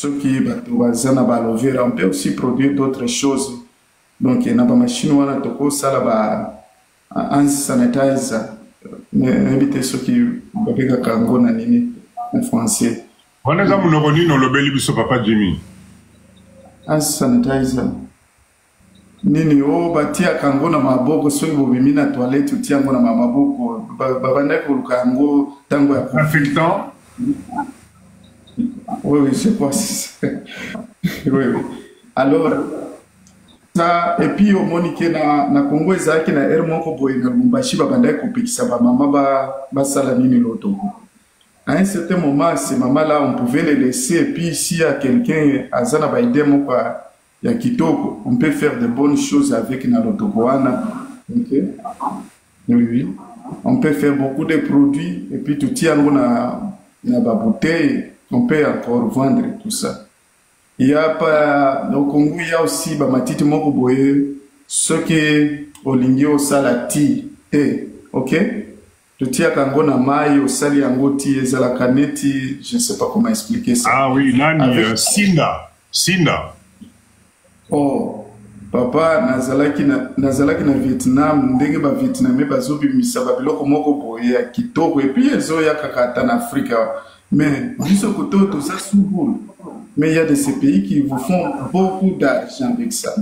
ceux qui on peut aussi produire d'autres choses. Donc, il y a des machines où on a ça hand sanitizer, éviter ceux qui ont kango na nini en français. On est comme nous on le beli biso papa Jimmy. Hand sanitizer. Nini o batia kango na maboko so bobimi na toilette utia ngo na maboko babanda ko kango tango ya infectant. Oui, oui, je pense. Oui, oui. Alors, ça, et puis au Monique, na Congo, ezaki na moko boye na Lubumbashi, babanda kopekisa ba mama ba sala nini loto. À un certain moment, ces mamans-là, on pouvait les laisser, et puis s'il y a quelqu'un, azana ba idée moko ya kitoko, on peut faire de bonnes choses avec na loto boana. OK? Oui, oui. On peut faire beaucoup de produits, et puis tout tient na ba bouteille. On peut encore vendre tout ça. Il y a pas, au Congo, il y a aussi, bah, matiti moko boye, ce qui au lingi au salati, ok? Tout y a kango na mai, au sali angoti, et la caneti, je ne sais pas comment expliquer ça. Ah oui, nani, avec... Sinda. Oh, papa, nazalaki na Vietnam, ndenge ba Vietnamais bazobi misaba biloko moko boye, kitoko, et puis ezo ya kakata na Afrika. Mais tout ça souvent. Mais il y a de ces pays qui vous font beaucoup d'argent avec ça.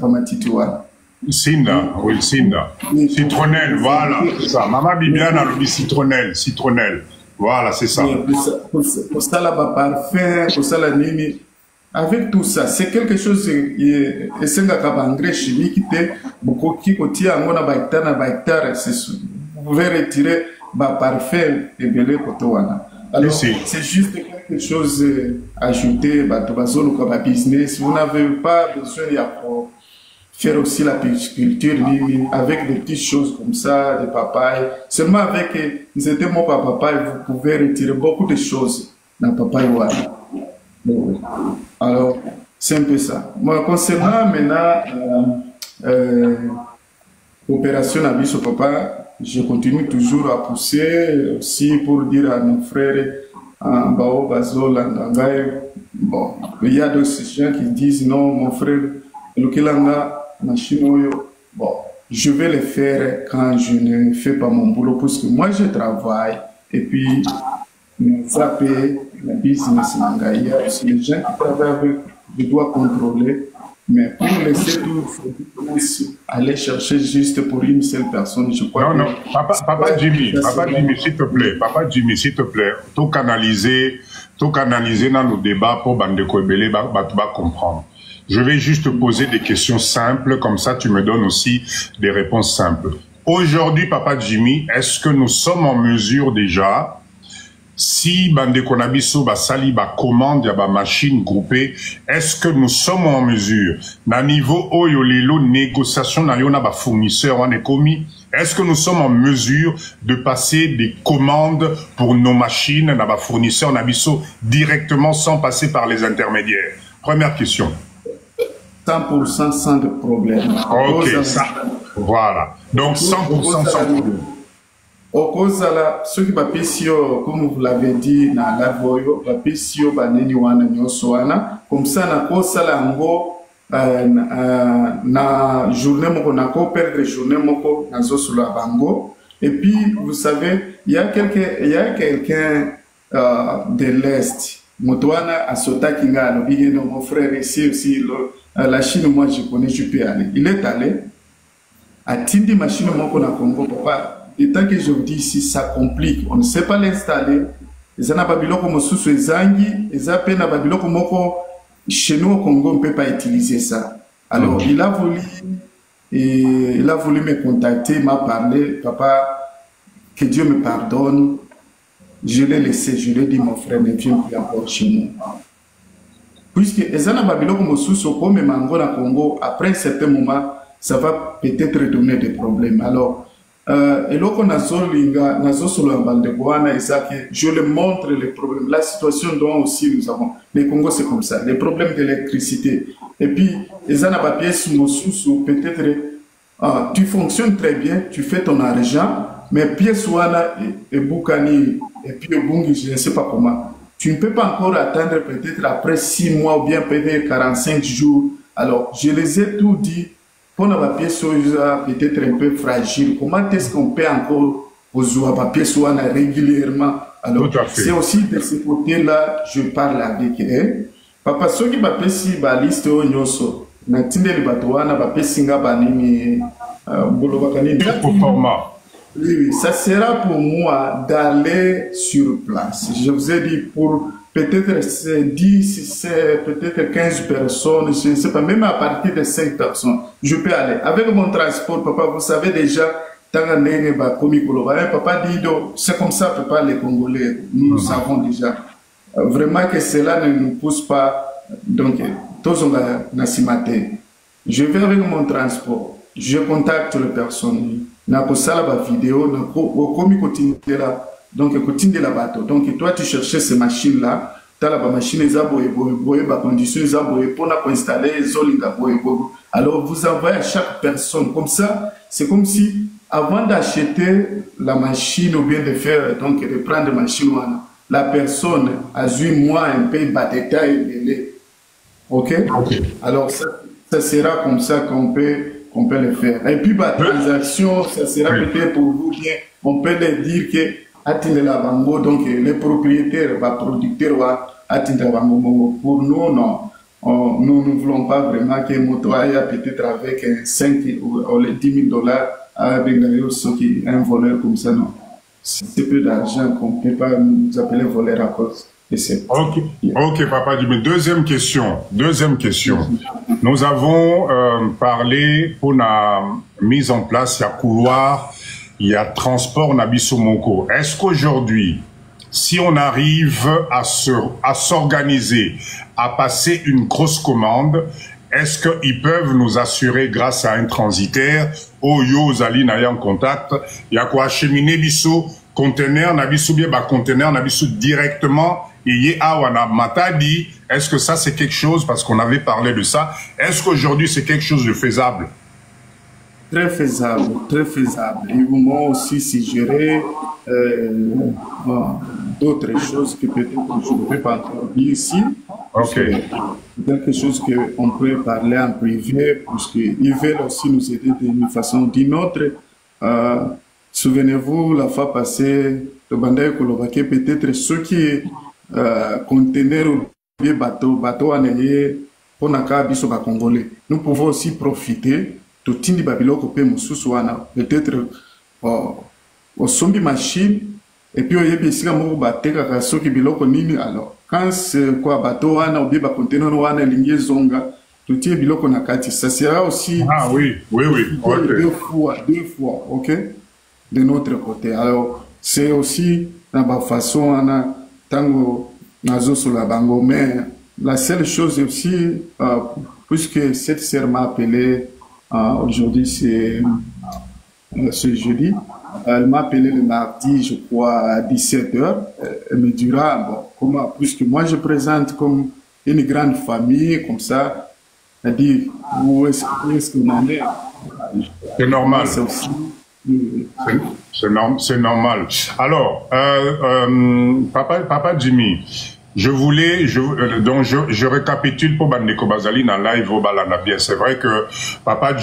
Sinda, oui, Sinda. Citronnelle, voilà, c'est ça. Maman Bibiane a le citronnelle. Voilà, c'est ça. Pour ça, là-bas, parfum, pour ça, la nini. Avec tout ça, c'est quelque chose qui engrais chimique qui est beaucoup qui contient en a hectare, vous pouvez retirer parfum et belé kotoana. Alors, c'est juste quelque chose à ajouter, business. Vous n'avez pas besoin de faire aussi la pisciculture avec des petites choses comme ça, des papayes. Seulement avec mon papaye, vous pouvez retirer beaucoup de choses dans le papaye. Alors, c'est un peu ça. Moi, concernant maintenant l'opération à Biso Papa, je continue toujours à pousser aussi pour dire à nos frères en Bao, Bazol, bon, il y a d'autres gens qui disent non, mon frère, bon, je vais le faire quand je ne fais pas mon boulot parce que moi je travaille et puis ça paye le business. Il y a aussi les gens qui travaillent avec, je dois contrôler. Mais pour laisser tout, il faut aller chercher juste pour une seule personne, je crois. Non, Papa Jimmy, s'il te plaît, tout canaliser dans nos débats pour Bandeko Ebele, comprendre. Je vais juste poser des questions simples, comme ça tu me donnes aussi des réponses simples. Aujourd'hui, Papa Jimmy, est-ce que nous sommes en mesure déjà, si Bandeko Nabiso basali ba commande ya ba machine groupée, est-ce que nous sommes en mesure, na niveau oyolelo négociation na liona ba fournisseur on est commis, est-ce que nous sommes en mesure de passer des commandes pour nos machines na ba fournisseur Nabiso directement sans passer par les intermédiaires? Première question. 100% sans de problème. Ok, ça. Voilà. Donc 100% sans problème. Au cause de ceux qui bapissent, comme vous l'avez dit, dans la voyo, bapissent baneni wana nyosoana, comme ça na kosa la ngo na journée moko na ko perdre journée moko na zosula bango. Et puis vous savez, il y a quelqu'un de l'Est, Motoana Asota Kinga, mon frère ici aussi, la Chine, moi je connais, je peux aller. Il est allé à Tindi machine moko na Congo, papa. Et tant que je vous dis ici, ça complique. On ne sait pas l'installer. Les ana babiloko mosusu ezangi, ezapena babiloko moko chez nous au Congo, on ne peut pas utiliser ça. Alors, il a voulu me contacter, il m'a parlé, papa, que Dieu me pardonne. Je l'ai laissé, je lui ai dit, mon frère, ne viens plus encore chez nous. Puisque les ana babiloko mosusu comme mango na Congo, après un certain moment, ça va peut-être donner des problèmes. Alors, et là, je le montre les problèmes, la situation dont aussi nous avons. Les Congo, c'est comme ça, les problèmes d'électricité. Et puis, peut-être, tu fonctionnes très bien, tu fais ton argent, mais pièce et Boukani, et puis Bungi, je ne sais pas comment. tu ne peux pas encore attendre peut-être après 6 mois ou bien peut-être 45 jours. Alors, je les ai tout dit. Pour la pièce peut-être un peu fragile, comment est-ce qu'on peut encore aux papiers soit régulièrement? Alors, c'est aussi de ce côté-là, je parle avec eux. Papa, ceux qui m'appellent si la liste au nyoso, na tindeli batouana, bape singa banini, au format. Oui, ça sera pour moi d'aller sur place. Je vous ai dit pour peut-être 10, c'est peut-être 15 personnes, je ne sais pas, même à partir de 5 personnes, je peux aller. Avec mon transport, papa, vous savez déjà, papa dit, c'est comme ça, papa, les Congolais, nous savons déjà. Vraiment que cela ne nous pousse pas, donc, tous on va nasimate. Je vais avec mon transport, je contacte les personnes, na kosala ba vidéo, na komi continuer là. Donc, écoutez la bateau. Donc, toi, tu cherchais ces machines-là. Tu as la machine, les conditions, pour installer les alors, vous envoyez à chaque personne. Comme ça, c'est comme si, avant d'acheter la machine ou bien de faire, donc, de prendre la machine, la personne a 8 mois un peu de détail. OK? Alors, ça sera comme ça qu'on peut le faire. Et puis, la transaction, ça sera peut-être pour vous bien. On peut leur dire que donc les propriétaires, les producteurs, pour nous, non. Nous ne voulons pas vraiment que mon ait peut-être avec 5 ou les 10 000 $, avec un voleur comme ça, non. C'est peu d'argent qu'on ne peut pas nous appeler voleur à cause. Ok, Papa Jimmy. Deuxième question. Nous avons parlé pour la mise en place, il y a couloir, il y a transport Nabiso Moko. Est-ce qu'aujourd'hui, si on arrive à s'organiser, à passer une grosse commande, est-ce qu'ils peuvent nous assurer grâce à un transitaire, Oyo Zali n'a en contact, il y a quoi acheminer biso, conteneur, Nabiso bien, conteneur, Nabiso directement, et Awana Matadi, est-ce que ça c'est quelque chose, parce qu'on avait parlé de ça, est-ce qu'aujourd'hui c'est quelque chose de faisable? Très faisable, très faisable. Ils vont aussi suggérer d'autres choses que peut-être je ne peux pas encore dire ici. Quelque chose qu'on peut parler en privé, parce qu'ils veulent aussi nous aider d'une façon ou d'une autre. Souvenez-vous, la fois passée, le Bandaï Kolovaké, peut-être ceux qui contenaient ou bateau en ayé, pour Naka Biso Congolais. Nous pouvons aussi profiter. Totindi babiloko pe mususu wana peut-être au sombi machine et puis oyebi esika moko bateka ka soki biloko nini. Alors quand c'est quoi bateau wana ou bien ba conteneur wana lingi zonga totie biloko na kati, ça sera aussi oui deux fois OK, de notre côté. Alors c'est aussi na ba façon wana tango nazo sur la bango, mais la seule chose aussi puisque cette sœur m'a appelé aujourd'hui, c'est jeudi. Elle m'a appelé le mardi, je crois, à 17 h. Elle me dira, bon, comment, puisque moi je présente comme une grande famille, comme ça, elle dit, où est-ce qu'on en est? C'est normal. C'est normal. Alors, Papa Jimmy, donc je récapitule pour Bandeko Bazali dans live au Balanabia. C'est vrai que Papa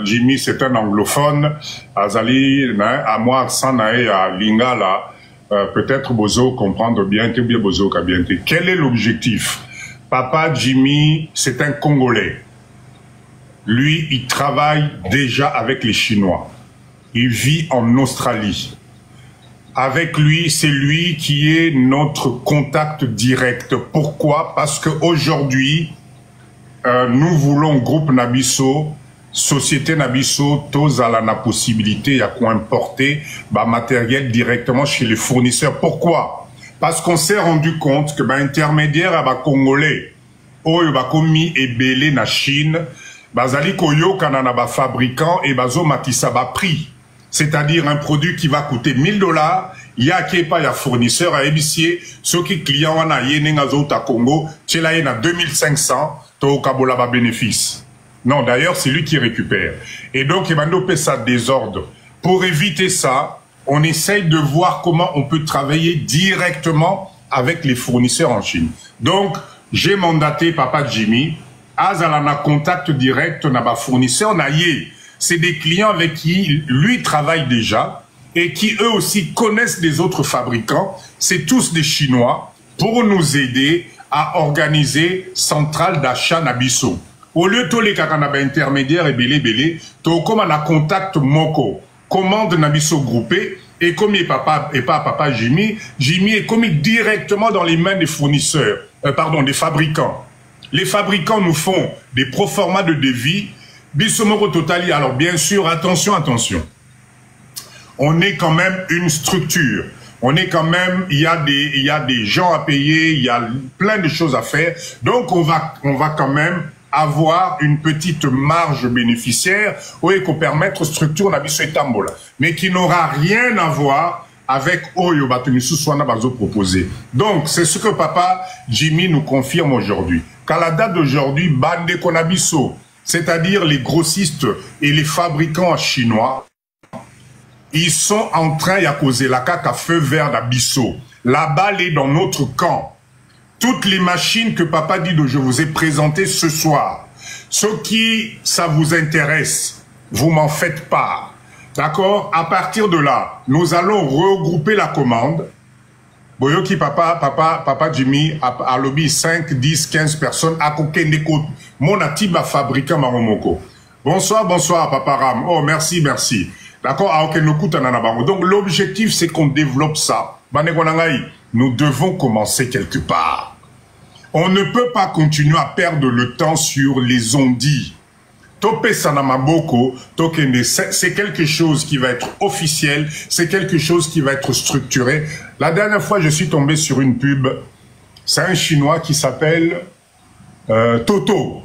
Jimmy c'est un anglophone. Azali à moi sans à Lingala peut-être Bozo comprendre bien que bien Bozo bien. Quel est l'objectif? Papa Jimmy c'est un Congolais. Lui il travaille déjà avec les Chinois. Il vit en Australie. Avec lui, c'est lui qui est notre contact direct. Pourquoi? Parce qu'aujourd'hui, nous voulons, groupe Nabiso, société Nabiso, tous à la possibilité à importer matériel directement chez les fournisseurs. Pourquoi? Parce qu'on s'est rendu compte que intermédiaire à Congolais, oyo bakomi ebele na Chine, bazali koyo kanana ba fabricant et bazo matisa ba prix. C'est-à-dire un produit qui va coûter 1 000 $, il y a qui pas un fournisseur à ébicier, ceux qui clients en a à Congo, c'est là il y a 2500, to kabola ba bénéfice. Non, d'ailleurs, c'est lui qui récupère. Et donc, il va nous payer ça désordre. Pour éviter ça, on essaye de voir comment on peut travailler directement avec les fournisseurs en Chine. Donc, j'ai mandaté Papa Jimmy à un contact direct na ba fournisseur na yé. C'est des clients avec qui lui travaille déjà et qui eux aussi connaissent des autres fabricants. C'est tous des Chinois pour nous aider à organiser centrale d'achat Nabiso. Au lieu de les kakanaba intermédiaires et belé, to comme on a contact moko, commande Nabiso groupé, et comme il papa et pas Papa Jimmy, Jimmy est commis directement dans les mains des fournisseurs, des fabricants. Les fabricants nous font des proformas de devis, Bisomoko Totali. Alors bien sûr, attention, on est quand même une structure. On est quand même, il y a des gens à payer, il y a plein de choses à faire. Donc on va quand même avoir une petite marge bénéficiaire qu'on permettre structure Nabiso et Tambola, mais qui n'aura rien à voir avec Oyo Batumisu Swana Bazo proposé. Donc c'est ce que Papa Jimmy nous confirme aujourd'hui. Qu'à la date d'aujourd'hui, Bande Konabiso, c'est-à-dire les grossistes et les fabricants chinois, ils sont en train de causer la caca à feu vert d'Abisso. La balle est dans notre camp. Toutes les machines que Papa Dido, je vous ai présentées ce soir, ce qui, ça vous intéresse, vous m'en faites part. D'accord? À partir de là, nous allons regrouper la commande. Boyoki Papa Jimmy, à lobby 5, 10, 15 personnes, à Kokendeko, mon atiba fabricant Maromoko. Bonsoir, Papa Ram. Oh, merci. D'accord? Donc, l'objectif, c'est qu'on développe ça. Nous devons commencer quelque part. On ne peut pas continuer à perdre le temps sur les ondits. Topé Sanamaboko, c'est quelque chose qui va être officiel, c'est quelque chose qui va être structuré. La dernière fois, je suis tombé sur une pub. C'est un Chinois qui s'appelle Toto.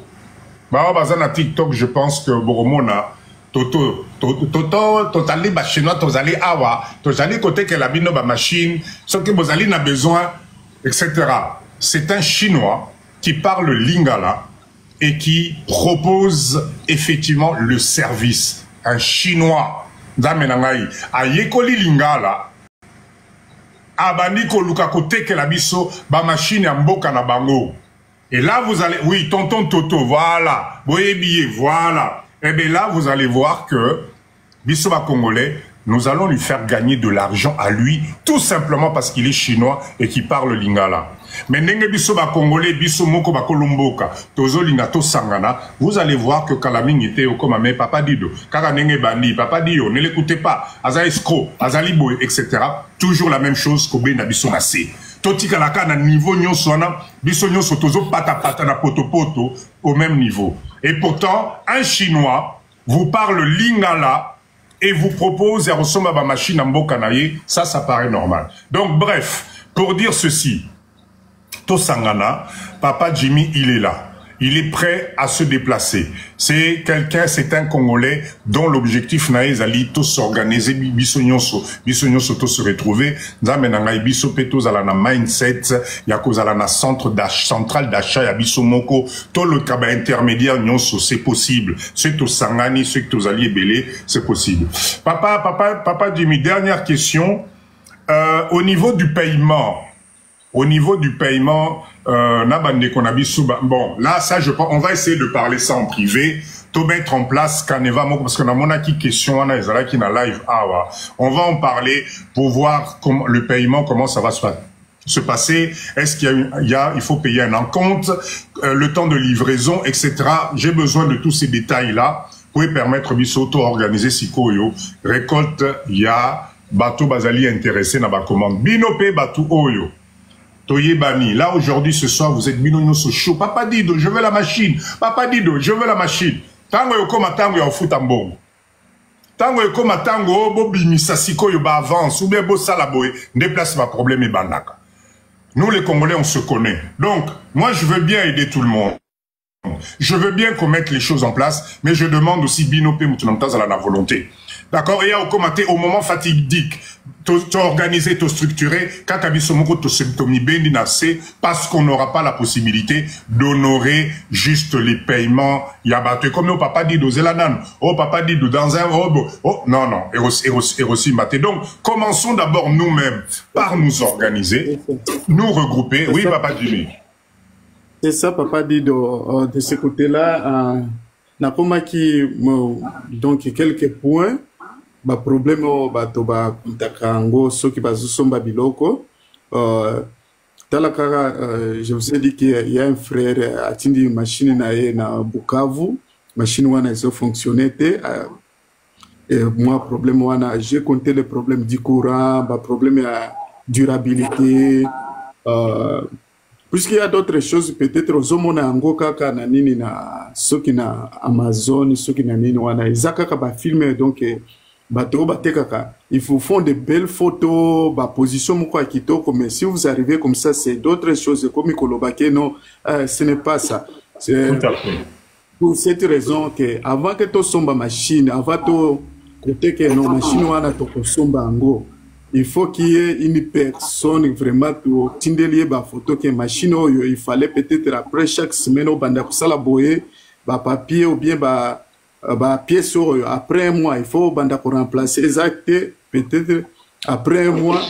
Bazana TikTok, je pense que Boromona. Toto, totali ba chinois, tozali awa, tozali côté que la bino ba machine, ce que bozali n'a besoin, etc. C'est un Chinois qui parle lingala et qui propose effectivement le service. Un Chinois, d'amenangai, a yekoli lingala, abaniko luka côté que la biso ba machine ya mboka na bango. Et là vous allez, oui, tonton Toto, voilà, boye billet, voilà. Et bien là, vous allez voir que Bissoba Congolais, nous allons lui faire gagner de l'argent à lui, tout simplement parce qu'il est chinois et qu'il parle lingala. Mais Nenge Bissoba Congolais, Bissomoko Bakolomboka, Tozo Lingato Sangana, vous allez voir que Kalaming était au comme Papa Dido, Kara Nenge Bandi, Papa Dio, ne l'écoutez pas, Aza Escro, Azali Boy, etc. Toujours la même chose qu'au Bena Bissonacé. Toti Kalaka na niveau nyonsona, Bisso nyonso Tozo pata na poto au même niveau. Et pourtant, un Chinois vous parle lingala et vous propose à ressembler à ma machine en bokanaye, ça paraît normal. Donc bref, pour dire ceci, Tosangana, Papa Jimmy, il est là. Il est prêt à se déplacer. C'est quelqu'un, c'est un Congolais dont l'objectif naïs ali tous s'organiser, bisonyonso tous se retrouver. Zamenangai biso petos ala na mindset, yako ala na centrale d'achat ya bisomoko, tout le kaba intermédiaire nyonso, c'est possible. C'est au Sangani, c'est aux alliés belé, c'est possible. Papa Jimmy, dernière question. Au niveau du paiement, bon, là, ça, on va essayer de parler ça en privé, tout mettre en place Caneva, parce qu'on a mon acquis question, on a qui na live, on va en parler pour voir comment le paiement, comment ça va se passer. Est-ce il faut payer un encompte, le temps de livraison, etc. J'ai besoin de tous ces détails-là pour permettre de s'auto-organiser si koyo, récolte, ya, bateau bazali intéressé na ba commande. Binope bateau oyo. Toyebani, là aujourd'hui, ce soir, vous êtes binonyo so chaud. Papa Dido, je veux la machine. Papa Dido, je veux la machine. Tango yokoma tango ya foot ambongo. Tango yokoma tango bo bimisa siko yo ba avance ou bien bo salaboé. Déplace ma problème et bandaka. Nous les Congolais, on se connaît. Donc, moi je veux bien aider tout le monde. Je veux bien qu'on mette les choses en place, mais je demande aussi Binope Moutounamtaz à la volonté. D'accord, et au commenté au moment fatidique, tu organisé, tu structuré, quand tu as vu ce mot, tu as parce qu'on n'aura pas la possibilité d'honorer juste les paiements. Il y a battu comme au papa dit d'Ozelanan, au papa dit dans un non, non, et aussi maté. Donc, commençons d'abord nous-mêmes par nous organiser, nous regrouper. Oui, papa Jimmy. C'est ça, papa dit de ce côté-là, donc quelques points. Ba problème bato ba kuntakango soki bazosomba biloko talakara je vous ai dit qu'il y a un frère atindi machine na ye na Bukavu machine wana iso fonctionner et moi problème wana j'ai compté le problème du courant ba problème à durabilité puisqu'il y a d'autres choses peut-être ozomona yango kaka na nini na soki na Amazon soki na nini wana izaka ba filmer donc il faut faire de belles photos, position mais si vous arrivez comme ça, c'est d'autres choses comme Kolobake, non, ce n'est pas ça. C'est pour cette raison que avant que tu sommes machine, avant que côté que nos machines wana to somba ango, il faut qu'il y ait une personne vraiment pour tindelier ba photo que machine il fallait peut-être après chaque semaine au banda kusala boye ba papier ou bien pièce après un mois il faut banda pour remplacer exact peut-être après un mois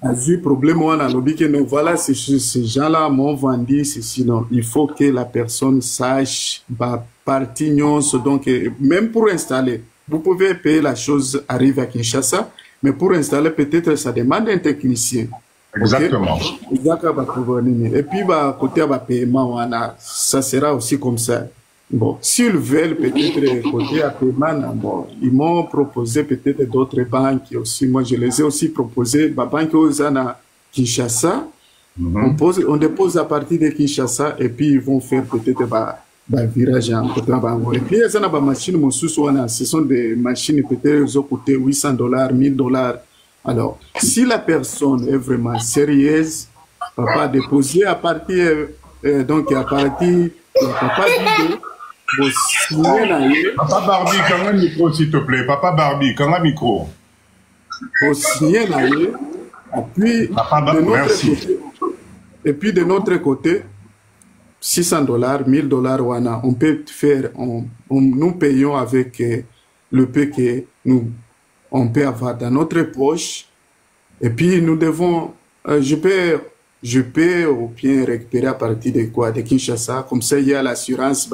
a eu problème on a lobby que non voilà ces gens-là m'ont vendu sinon il faut que la personne sache partie donc même pour installer vous pouvez payer la chose arrive à Kinshasa mais pour installer peut-être ça demande un technicien. Exactement. Okay? Et puis côté paiement ça sera aussi comme ça. Bon, s'ils veulent peut-être côté à paiement, bon, ils m'ont proposé peut-être d'autres banques aussi. Moi, je les ai aussi proposé. Ma banque aux à Kinshasa, on dépose à partir de Kinshasa et puis ils vont faire peut-être un virage en côté bango. Et puis, il y a des machines, ce sont des machines peut-être qui ont coûté $800, $1000. Alors, si la personne est vraiment sérieuse, papa déposer à partir, donc à partir, papa dit Papa Barbie, quand même micro, s'il te plaît. Papa Barbie, quand même micro. Et puis de notre côté, $600, $1000, on peut faire, nous payons avec le peu que on peut avoir dans notre poche. Et puis nous devons, je peux ou bien récupérer à partir de quoi? De Kinshasa. Comme ça, il y a l'assurance.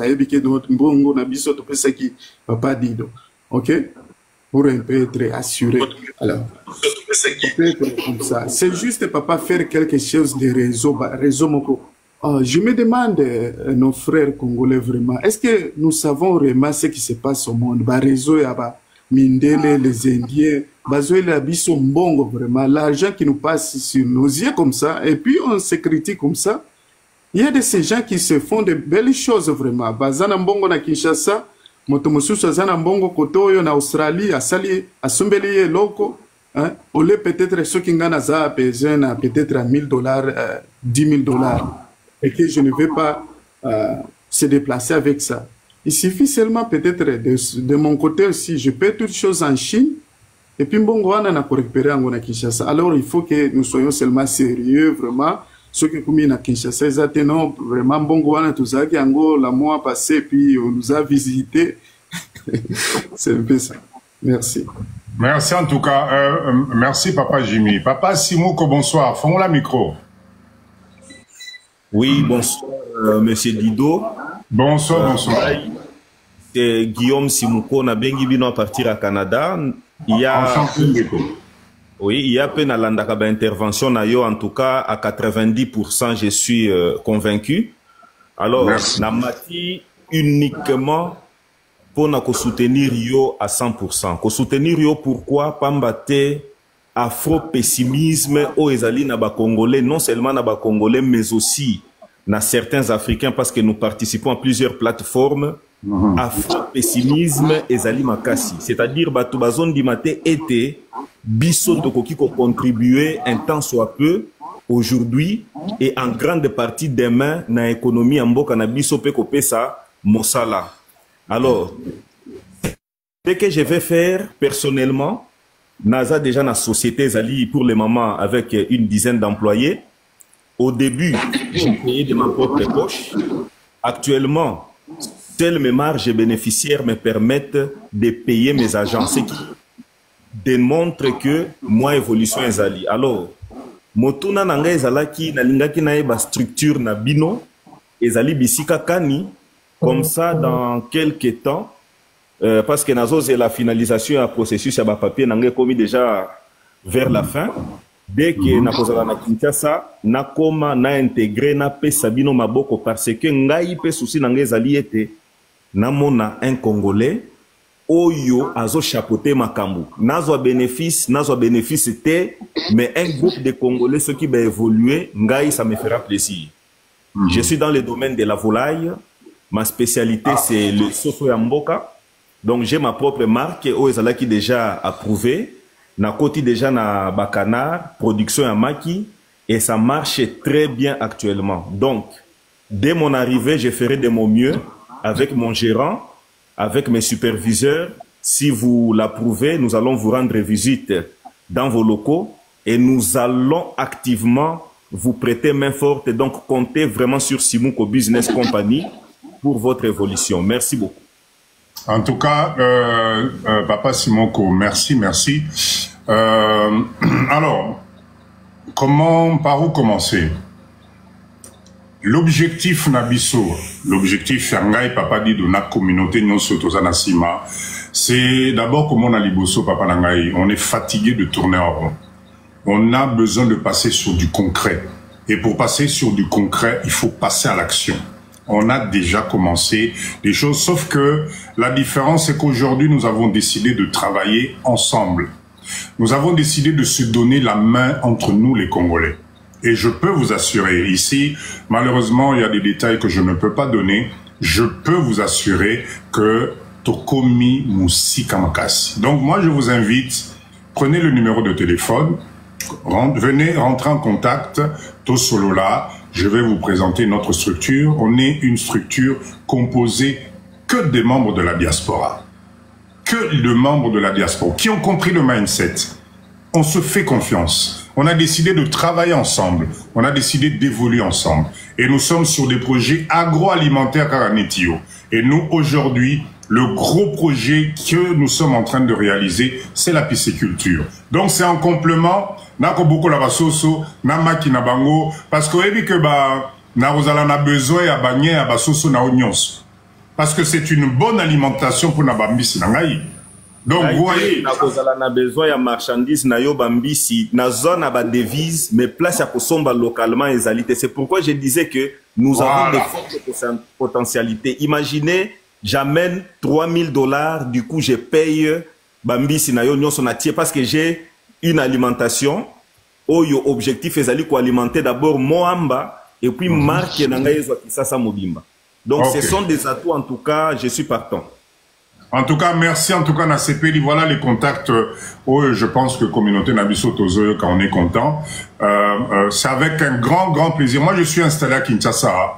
Ok? Pour un peu être assuré. Alors, comme ça. C'est juste, papa, faire quelque chose de réseau. Je me demande, nos frères congolais, vraiment, est-ce que nous savons vraiment ce qui se passe au monde? Réseau, Mindele, les Indiens, vraiment, l'argent qui nous passe sur nos yeux comme ça, et puis on se critique comme ça. Il y a de ces gens qui se font de belles choses vraiment. Bazana mbongo na Kinshasa, motomosusu azana mbongo kotoyo na Australie, asali, asumbeli loko, au lieu peut-être ceux qui ngana za besoin peut-être à $1000, $10,000, et que je ne vais pas se déplacer avec ça. Il suffit seulement peut-être de mon côté aussi, je paie toutes choses en Chine, et puis bon, on a récupéré en Kinshasa. Alors il faut que nous soyons seulement sérieux, vraiment. Ceux qui sont à Kinshasa, ils attendent vraiment bon, on a tout ça qui en la mois passé, puis on nous a visité. C'est un peu ça. Merci. Merci en tout cas. Merci Papa Jimmy. Papa Simoko, bonsoir. Fons la micro. Oui, bonsoir, Monsieur Dido. Bonsoir, bonsoir. C'est Guillaume Simouko, on a bien à partir à Canada. Il y a, oui, il y a peine à l'andakaba intervention, en tout cas à 90%, je suis convaincu. Alors, Namati uniquement pour nous soutenir yo à 100%. Ko soutenir yo pourquoi pambate afro-pessimisme au ezali na ba Congolais, non seulement na ba Congolais, mais aussi na certains Africains parce que nous participons à plusieurs plateformes. Afro-pessimisme ezali makasi. C'est-à-dire batu bazone di maté été biso tokoki ko contribuer un temps soit peu aujourd'hui et en grande partie demain na économie en mboka na biso pe ko pesa mosala. Alors Ce que je vais faire personnellement, NASA déjà dans la société Zali pour les mamans avec une dizaine d'employés. Au début, j'ai payé de ma propre poche. Actuellement, seules mes marges bénéficiaires me permettent de payer mes agents, ce qui démontre que moi, évolution est Zali. Alors, Motuna nanga ezalaki na lingaki na eba structure na bino ezali bisika kani comme ça dans quelques temps parce que nazo c'est la finalisation du processus ya ba papier nanga commis déjà vers la fin dès que na kozala na Kinshasa na koma na intégrer na pesa bino maboko parce que ngai pe souci nanga ezali ete na mona un Congolais Oyo azo chapeauté makambu. Nazo bénéfice était, mais un groupe de Congolais, ceux qui va évoluer, ngai, ça me fera plaisir. Je suis dans le domaine de la volaille. Ma spécialité, c'est le soso yamboka. Donc, j'ai ma propre marque, Oezala qui déjà approuvé. Na koti déjà na Bakanar, production yamaki. Et ça marche très bien actuellement. Donc, dès mon arrivée, je ferai de mon mieux avec mon gérant, avec mes superviseurs. Si vous l'approuvez, nous allons vous rendre visite dans vos locaux et nous allons activement vous prêter main forte. Donc, comptez vraiment sur Simouko Business Company pour votre évolution. Merci beaucoup. En tout cas, Papa Simouko, merci. Alors, par où commencer? L'objectif Nabiso, l'objectif Shanghai, Papa dit de notre communauté, non Sotozanasima, c'est d'abord comme on a liboso, Papa Nangai, on est fatigué de tourner en rond. On a besoin de passer sur du concret. Et pour passer sur du concret, il faut passer à l'action. On a déjà commencé des choses, sauf que la différence, c'est qu'aujourd'hui, nous avons décidé de travailler ensemble. Nous avons décidé de se donner la main entre nous, les Congolais. Et je peux vous assurer, ici, malheureusement, il y a des détails que je ne peux pas donner. Je peux vous assurer que Tokomi Moussika Makasi. Donc, moi, je vous invite, prenez le numéro de téléphone, venez rentrer en contact, Tosolola, je vais vous présenter notre structure. On est une structure composée que des membres de la diaspora. Que de membres de la diaspora qui ont compris le mindset. On se fait confiance. On a décidé de travailler ensemble. On a décidé d'évoluer ensemble. Et nous sommes sur des projets agroalimentaires Karanetio. Et nous, aujourd'hui, le gros projet que nous sommes en train de réaliser, c'est la pisciculture. Donc, c'est en complément, Nakoboko la basoso, Namaki na bango, parce que ebi que na besoin à bagner à basoso na oignons. Parce que c'est une bonne alimentation pour Nabambisi Nangaï. Donc, vous voyez. On a besoin de marchandises, na yo bambisi, na zone à devise, mais place à kosomba localement et zalité. C'est pourquoi je disais que nous avons des fortes potentialités. Imaginez, j'amène $3000, du coup, je paye bambisi na yo nyonso na tie parce que j'ai une alimentation. Oyo objectif ezali ko alimenter d'abord Moamba et puis marque nangaïzo kisasa mobimba. Donc, ce sont des atouts, en tout cas, je suis partant. En tout cas, merci. En tout cas, Nasepeli, voilà les contacts. Je pense que communauté Nabiso Tozo, quand on est content, c'est avec un grand plaisir. Moi, je suis installé à Kinshasa.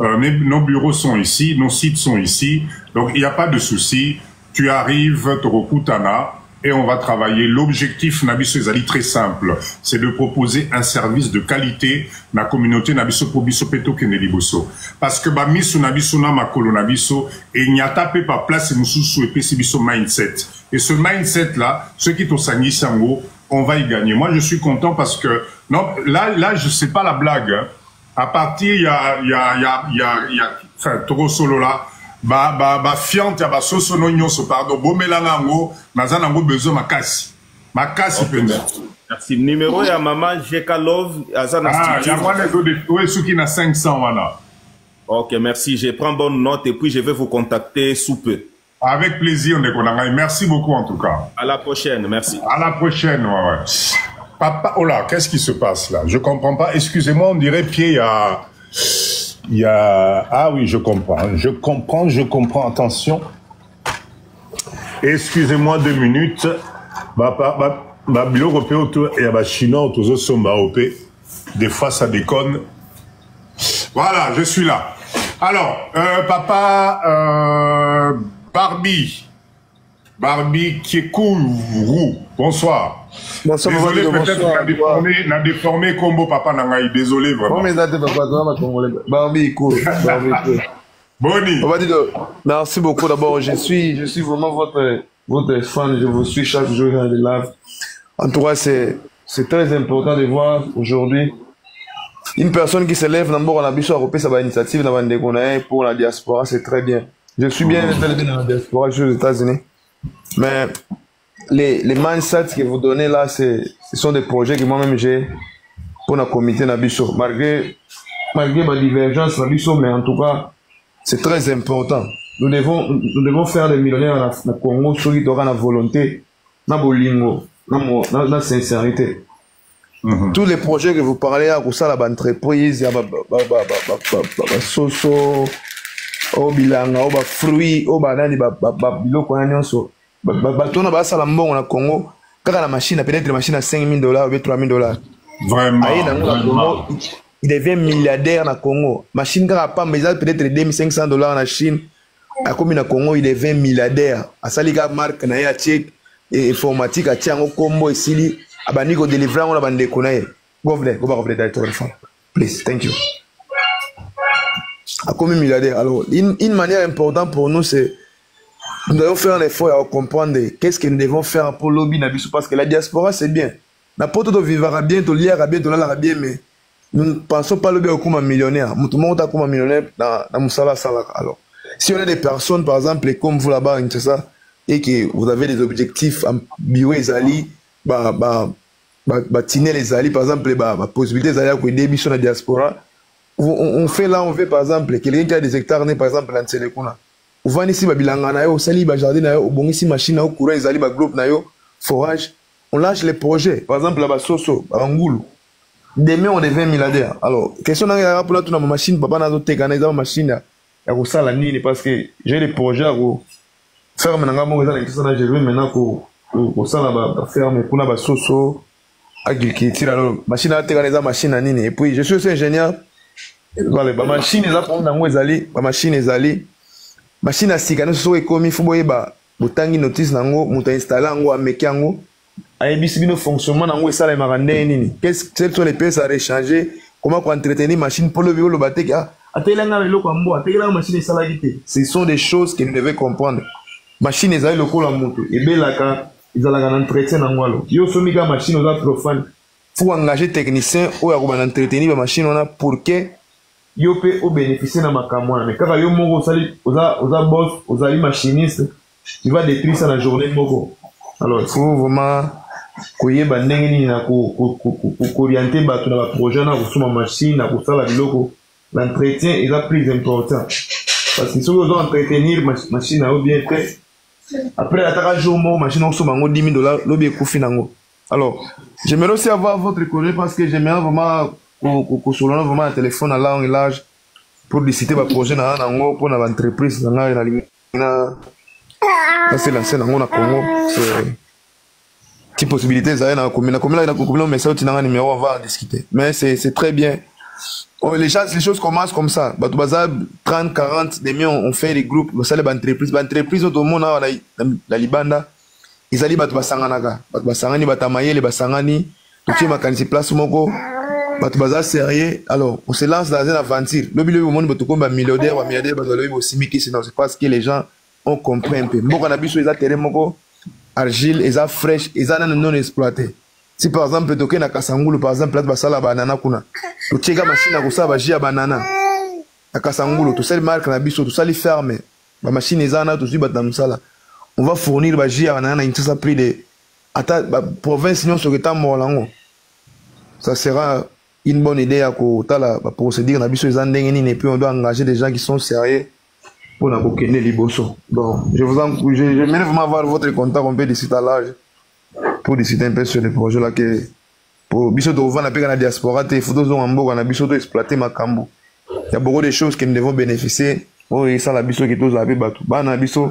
Nos bureaux sont ici, nos sites sont ici. Donc, il n'y a pas de souci. Tu arrives, Torokutana, et on va travailler. L'objectif Nabiso Ezali très simple, c'est de proposer un service de qualité na communauté Nabiso Pobiso Peto Keneliboso. Parce que Bamisu Nabiso na makolo Nabiso et n'y a tapé pas place et mususu et pesibiso mindset. Et ce mindset là, ceux qui t'ont sangui sango, on va y gagner. Moi je suis content parce que non là je sais pas la blague. Hein. À partir il y a enfin Toro Solo là. Fiante ya basoso no nyonso pardon bomelanga ngo nazana ngo besoin makasi penza. Merci. Numéro ya maman Jekalov azana structure. Ya mwana de suki na 500 wana. OK, merci, je prends bonne note et puis je vais vous contacter sous peu. Avec plaisir Ndekonanga. Merci beaucoup en tout cas. À la prochaine, merci. À la prochaine, ouais. Papa, oh là, qu'est-ce qui se passe là? Je comprends pas. Excusez-moi, on dirait pied il y a... Ah oui, je comprends. Attention. Excusez-moi 2 minutes. Des fois, ça déconne. Voilà, je suis là. Alors, papa, Barbie Kiekourou, bonsoir. Bonsoir. Désolé, peut-être n'a déformé combo papa Nangaï, désolé vraiment. Barbie cool. Boni. Merci beaucoup d'abord, je suis vraiment votre fan, je vous suis chaque jour dans les lives. En tout cas, c'est très important de voir aujourd'hui une personne qui se lève d'abord en abus européen, ça va initiative pour la diaspora, c'est très bien. Je suis bien dans la diaspora, je suis aux États-Unis. Mais les mindsets que vous donnez là, ce sont des projets que moi-même j'ai pour le comité Nabiso. Malgré ma divergence Nabiso, mais en tout cas, c'est très important. Nous devons faire des millionnaires au Congo, ceux qui auront la volonté, la sincérité. Tous les projets que vous parlez, à ça, l'entreprise, il y a soso, au bilanga, au fruits, au banane, biloko na nyonso. Batona ba sala mbongo na Congo, kaka la machine, peut-être la machine à $5,000 ou $3,000. Vraiment. Il devient milliardaire na Congo. Machine kaka pas mais peut-être $2,500 na Chine. A comme na Congo, il devient milliardaire. A salika marque na ya check et informatique a tiango combo ici, abani ko délivrer on a bande konaye. Go over directeur femme. Please, thank you. A comme milliardaire. Alors, une manière importante pour nous c'est nous devons faire un effort à comprendre qu'est-ce que nous devons faire pour lobby Nabiso parce que la diaspora c'est bien. N'importe où vivra bien, tout liera bien, tout là bien, mais nous ne pensons pas lobby comme un millionnaire. Tout le monde a comme un millionnaire dans Moussala Salak. Alors, si on a des personnes, par exemple, comme vous là-bas, et que vous avez des objectifs en bio et zali, tiner les zali, par exemple, la possibilité d'aller à des missions dans la diaspora, on fait là, on veut, par exemple, quelqu'un qui a des hectares, par exemple, dans le Sénégal. On va ici, au sali, jardin, au bon ici, machine, au courant, les ali, groupe, forage. On lâche les projets. Par exemple, là-bas, Soso, Angoulou. Demain, on devient milliardaire. Alors, question n'a pour la machine, papa n'a pas machine, à la nini, parce que j'ai des projets à faire maintenant, je veux maintenant pour ça, là, ferme, pour la Soso, agriculture, alors, machine à la machine à nini. Et puis, je suis aussi ingénieur. Voilà, la machine est là pour nous, la machine est allée. Machine à sikane so ekomi fubo yeba botangi notice nango muta installer ngo ameki ngo ayebisi bino fonctionnement nango esala makande nini quelles sont les pièces à recharger comment entretenir machine pour le vélo bateki atelanga lelo ambo atelanga machine esala kité ce sont des choses que nous devons comprendre machine ezali lokola moto ebelaka ezalaka na entretien nango alo yo somika machine oza profane faut engager technicien oyo akobana entretenir ba machine ona pour que yo pe au bénéficier na makamwana mais kaka yo moko oza boss ozali machiniste tu vas détruire ça la journée moko alors il faut vraiment koyeba ndenge nini na orienter bato na ba projet na kusuma machine na kusala biloko l'entretien est la plus important parce que si on doit entretenir machine na bien fait après la jour moko machine on soma ngo $10,000 lobi ekufi nango alors j'aimerais aussi avoir votre collègue parce que j'aimerais vraiment sur vraiment un téléphone à long et large pour décider le projet pour l'entreprise c'est lancé dans le Congo c'est une possibilité mais ça numéro on va en discuter mais c'est très bien les choses commencent comme ça 30 40 demi on fait des groupes ça les entreprises tout le monde la libanda ils allaient basangana basangani batamayele basangani tout makanisi place moko bato baza sérieux alors on se lance dans une aventure le monde bato comme millionnaire bazalobi bosimiki sinon c'est parce que les gens ont compris un peu mboka na biso eza terrain moko argile eza fraîche eza non exploité si par exemple toke na Kasangulu par exemple là basala banana kuna to tcheka machine à kosala ba jia banana na Kasangulu to sel marque na biso to sali ferme ba machine eza na to suba tamsala on va fournir ba jia banana na ça prix de ata province non sur état molango ça sera une bonne idée à la procédure na biso et puis on doit engager des gens qui sont sérieux pour na kokene liboso. Bon, j'aimerais vraiment avoir votre contact un peu d'ici à l'âge pour décider un peu sur les projets là que pour biso de vendre la la diaspora te photos en mboka na biso de exploiter makambo. Il y a beaucoup de choses que nous devons bénéficier. Oh et ça la biso qui tous la batu. Ba na biso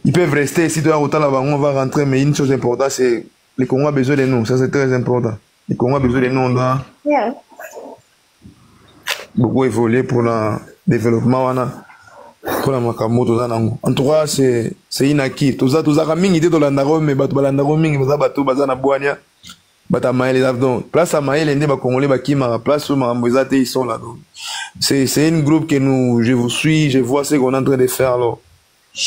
ils peuvent rester ici de autant là on va rentrer mais une chose importante c'est les Congolais ont besoin de nous, ça c'est très important. Les Congolais ont besoin de nous, on doit beaucoup évoluer pour le développement. pour la makambo toza nango. En tout cas, c'est inaki. Toza mingi te tolandako mais bato balandako mingi bato baza na boania. Bata maël donc place à maël ende ba congolais ba kimara place où makambo ezate ils sont là donc. C'est une groupe que je vous suis, je vois ce qu'on est en train de faire alors.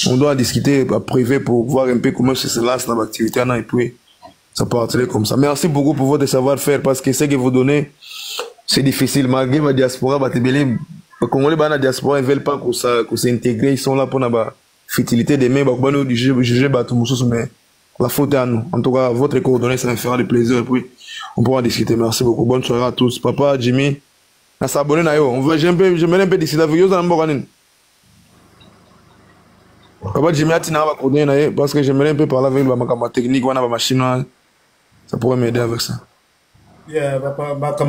On doit discuter privé pour voir un peu comment ça se lance dans l'activité et puis ça peut partir comme ça. Merci beaucoup pour votre savoir-faire parce que ce que vous donnez c'est difficile malgré la diaspora les Congolais dans la diaspora ils veulent pas qu'on s'intègre, ils sont là pour la fertilité des mains bah nous juger mais la faute est à nous. En tout cas votre coordonnée ça me fera du plaisir et puis on pourra discuter. Merci beaucoup, bonne soirée à tous. Papa Jimmy na s'abonner na yo on va j'aimerais un peu discuter avec vous dans Mbokanine. Papa Jimmy atina va coordonner na yo parce que j'aimerais un peu parler avec ma technique wana ba machine ça pourrait m'aider avec ça.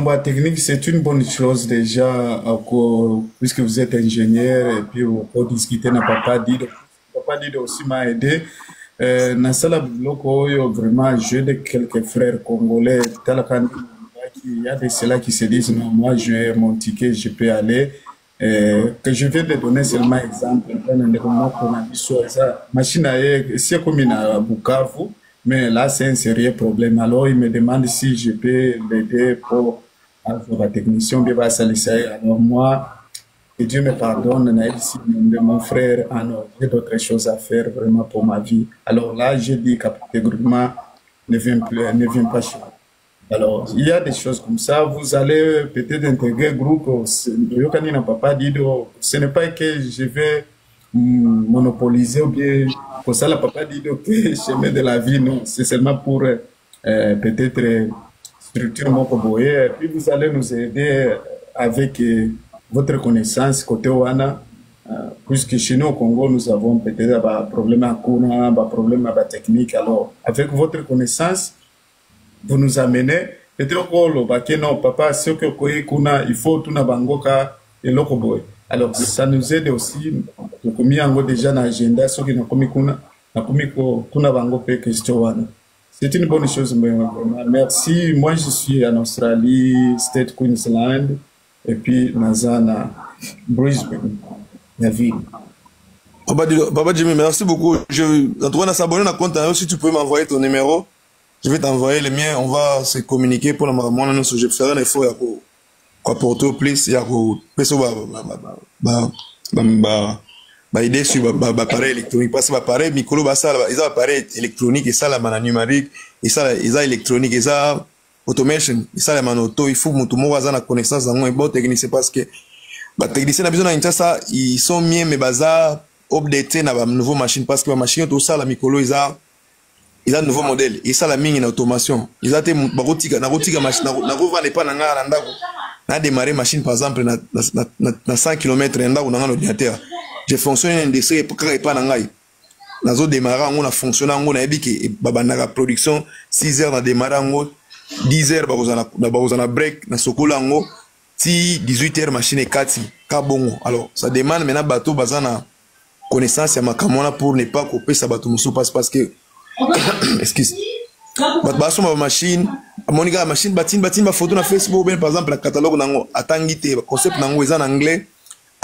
Ma technique, c'est une bonne chose déjà, puisque vous êtes ingénieur et puis vous pouvez discuter na Papa Dido. Papa Dido aussi m'a aidé. Dans la bloco, vraiment, j'ai de quelques frères congolais. Il y a de ceux-là qui se disent, non, moi, j'ai mon ticket, je peux aller. Que je viens de donner seulement exemple. Machine c'est comme à Bukavu. Mais là, c'est un sérieux problème. Alors, il me demande si je peux l'aider pour avoir la technicien de Bassalissay. Alors, moi, que Dieu me pardonne, de mon frère, j'ai d'autres choses à faire vraiment pour ma vie. Alors là, j'ai dit que le groupement ne vient pas chez moi. Alors, il y a des choses comme ça. Vous allez peut-être intégrer le groupe. Ce n'est pas que je vais monopoliser ou bien pour ça, le Papa dit que chemin de la vie, non, c'est seulement pour peut-être structure Mokoboye. Puis vous allez nous aider avec votre connaissance côté Wana, puisque chez nous au Congo, nous avons peut-être des problèmes à Kuna, des problèmes à technique. Alors, avec votre connaissance, vous nous amenez. Peut-être que non, papa, ce que Kuna, il faut tout na bangoka et Lokoboye. Alors, ça nous aide aussi. Nous avons déjà dans l'agenda, ce qui nous c'est une bonne chose. Merci. Moi, je suis en Australie, State Queensland, et puis Nazana, Brisbane, la ville. Papa Jimmy, merci beaucoup. En tout cas, s'abonner à compte. Si tu peux m'envoyer ton numéro, je vais t'envoyer le mien. On va se communiquer pour la maman. Je vais faire un effort pour tout plus. Il y a idée sur l'appareil électronique parce que l'appareil micro ça ils ont appareil électronique et ça la mana numérique et ça ils ont électronique et ça automation et ça la manoto il faut tout monde avoir la connaissance dans un bon technicien parce que bah technicien a besoin de ça ils sont mieux mais bazar updater na ba nouveau machine parce que la machine tout ça la micro ils ont nouveau modèle et ça la mine en automation ils ont été barotika na rotika machine na revendre pas na ngara ndako na démarrer machine par exemple na 100 km ndako na ordinateur. J'ai fonctionné dans l'industrie pour que pas n'angai. Dans autres démarrants on a fonctionné on a dit que babana production 6 heures dans démarrant 10 heures bazana break na sokola ngo ti 18 heures machine et 4 kabongo. Alors ça demande maintenant bateau bazana connaissance ya makamona pour ne pas couper ça bateau musu parce que excuse bateau ma machine monika machine batine ba photo na Facebook ben par exemple la catalogue nango atangite concept nango en anglais.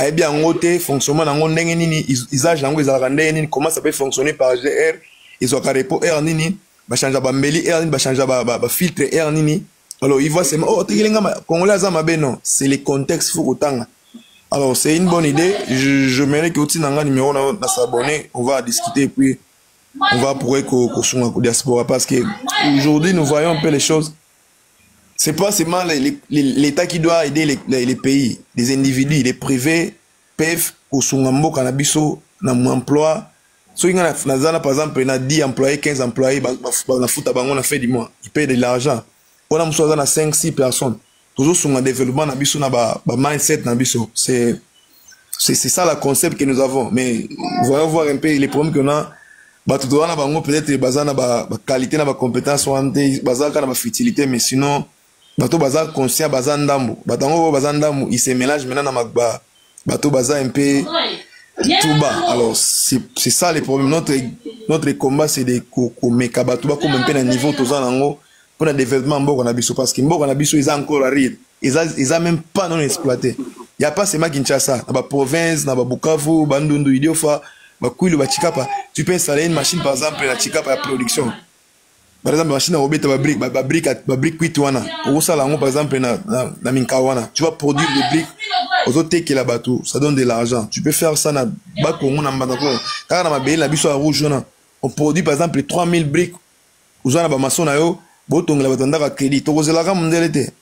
Eh bien, en côté, fonctionnement, usage, comment ça peut fonctionner par GR, ils ont carré pour R nini, bah changer ba mbeli R nini, bah changer ba filtre R nini. Alors, ils voient c'est oh, Congolais ça m'a non, c'est les contextes faut autant. Alors, c'est une bonne idée. Je mets que aussi nanga numéro na s'abonner, on va discuter puis on va pourrait qu'on soit en diaspora parce que aujourd'hui nous voyons un peu les choses. C'est pas seulement l'État qui doit aider les pays, les individus, les privés peuvent au Sungambo Kanabiso na emploi. So par exemple, il a 10 employés, 15 employés, na futa bango na fin du mois, ils payent de l'argent. On a besoin de 5 6 personnes. Toujours sur un développement na biso na ba mindset na biso. C'est ça le concept que nous avons. Mais voyons voir un peu les problèmes qu'on a. Tout doit bango peut-être basé na ba qualité na ba compétence basé na ba fertilité mais sinon bateau bazar conscient bazar ndambo batango bazar ndambo il se mélange maintenant na bateau bazar un peu tout bas. Alors c'est ça le problème. Notre combat c'est de meka bateau ba comme un peu na niveau tozana ngo pour le développement mboko na biso parce que mboko na biso ils ont encore à rire ils a même pas non exploité Il n'y a pas seulement Kinshasa, dans la province, dans la Bukavu, Bandundu, Idiofa, Bakouilou, Bachikapa. Tu peux installer une machine, par exemple, la Chikapa à production. Par exemple, la machine à Robert, brique 8 wana. Ou ça, par exemple, dans Minkawana. Tu vas produire des briques aux autres qui là bateau. Ça donne de l'argent. Tu peux faire ça dans Bakongo, dans Bandako. Car dans ma béle, la biso à rouge, on produit, par exemple, 3000 briques. Ou ça, dans la maçon, Botong, la batanda à crédit.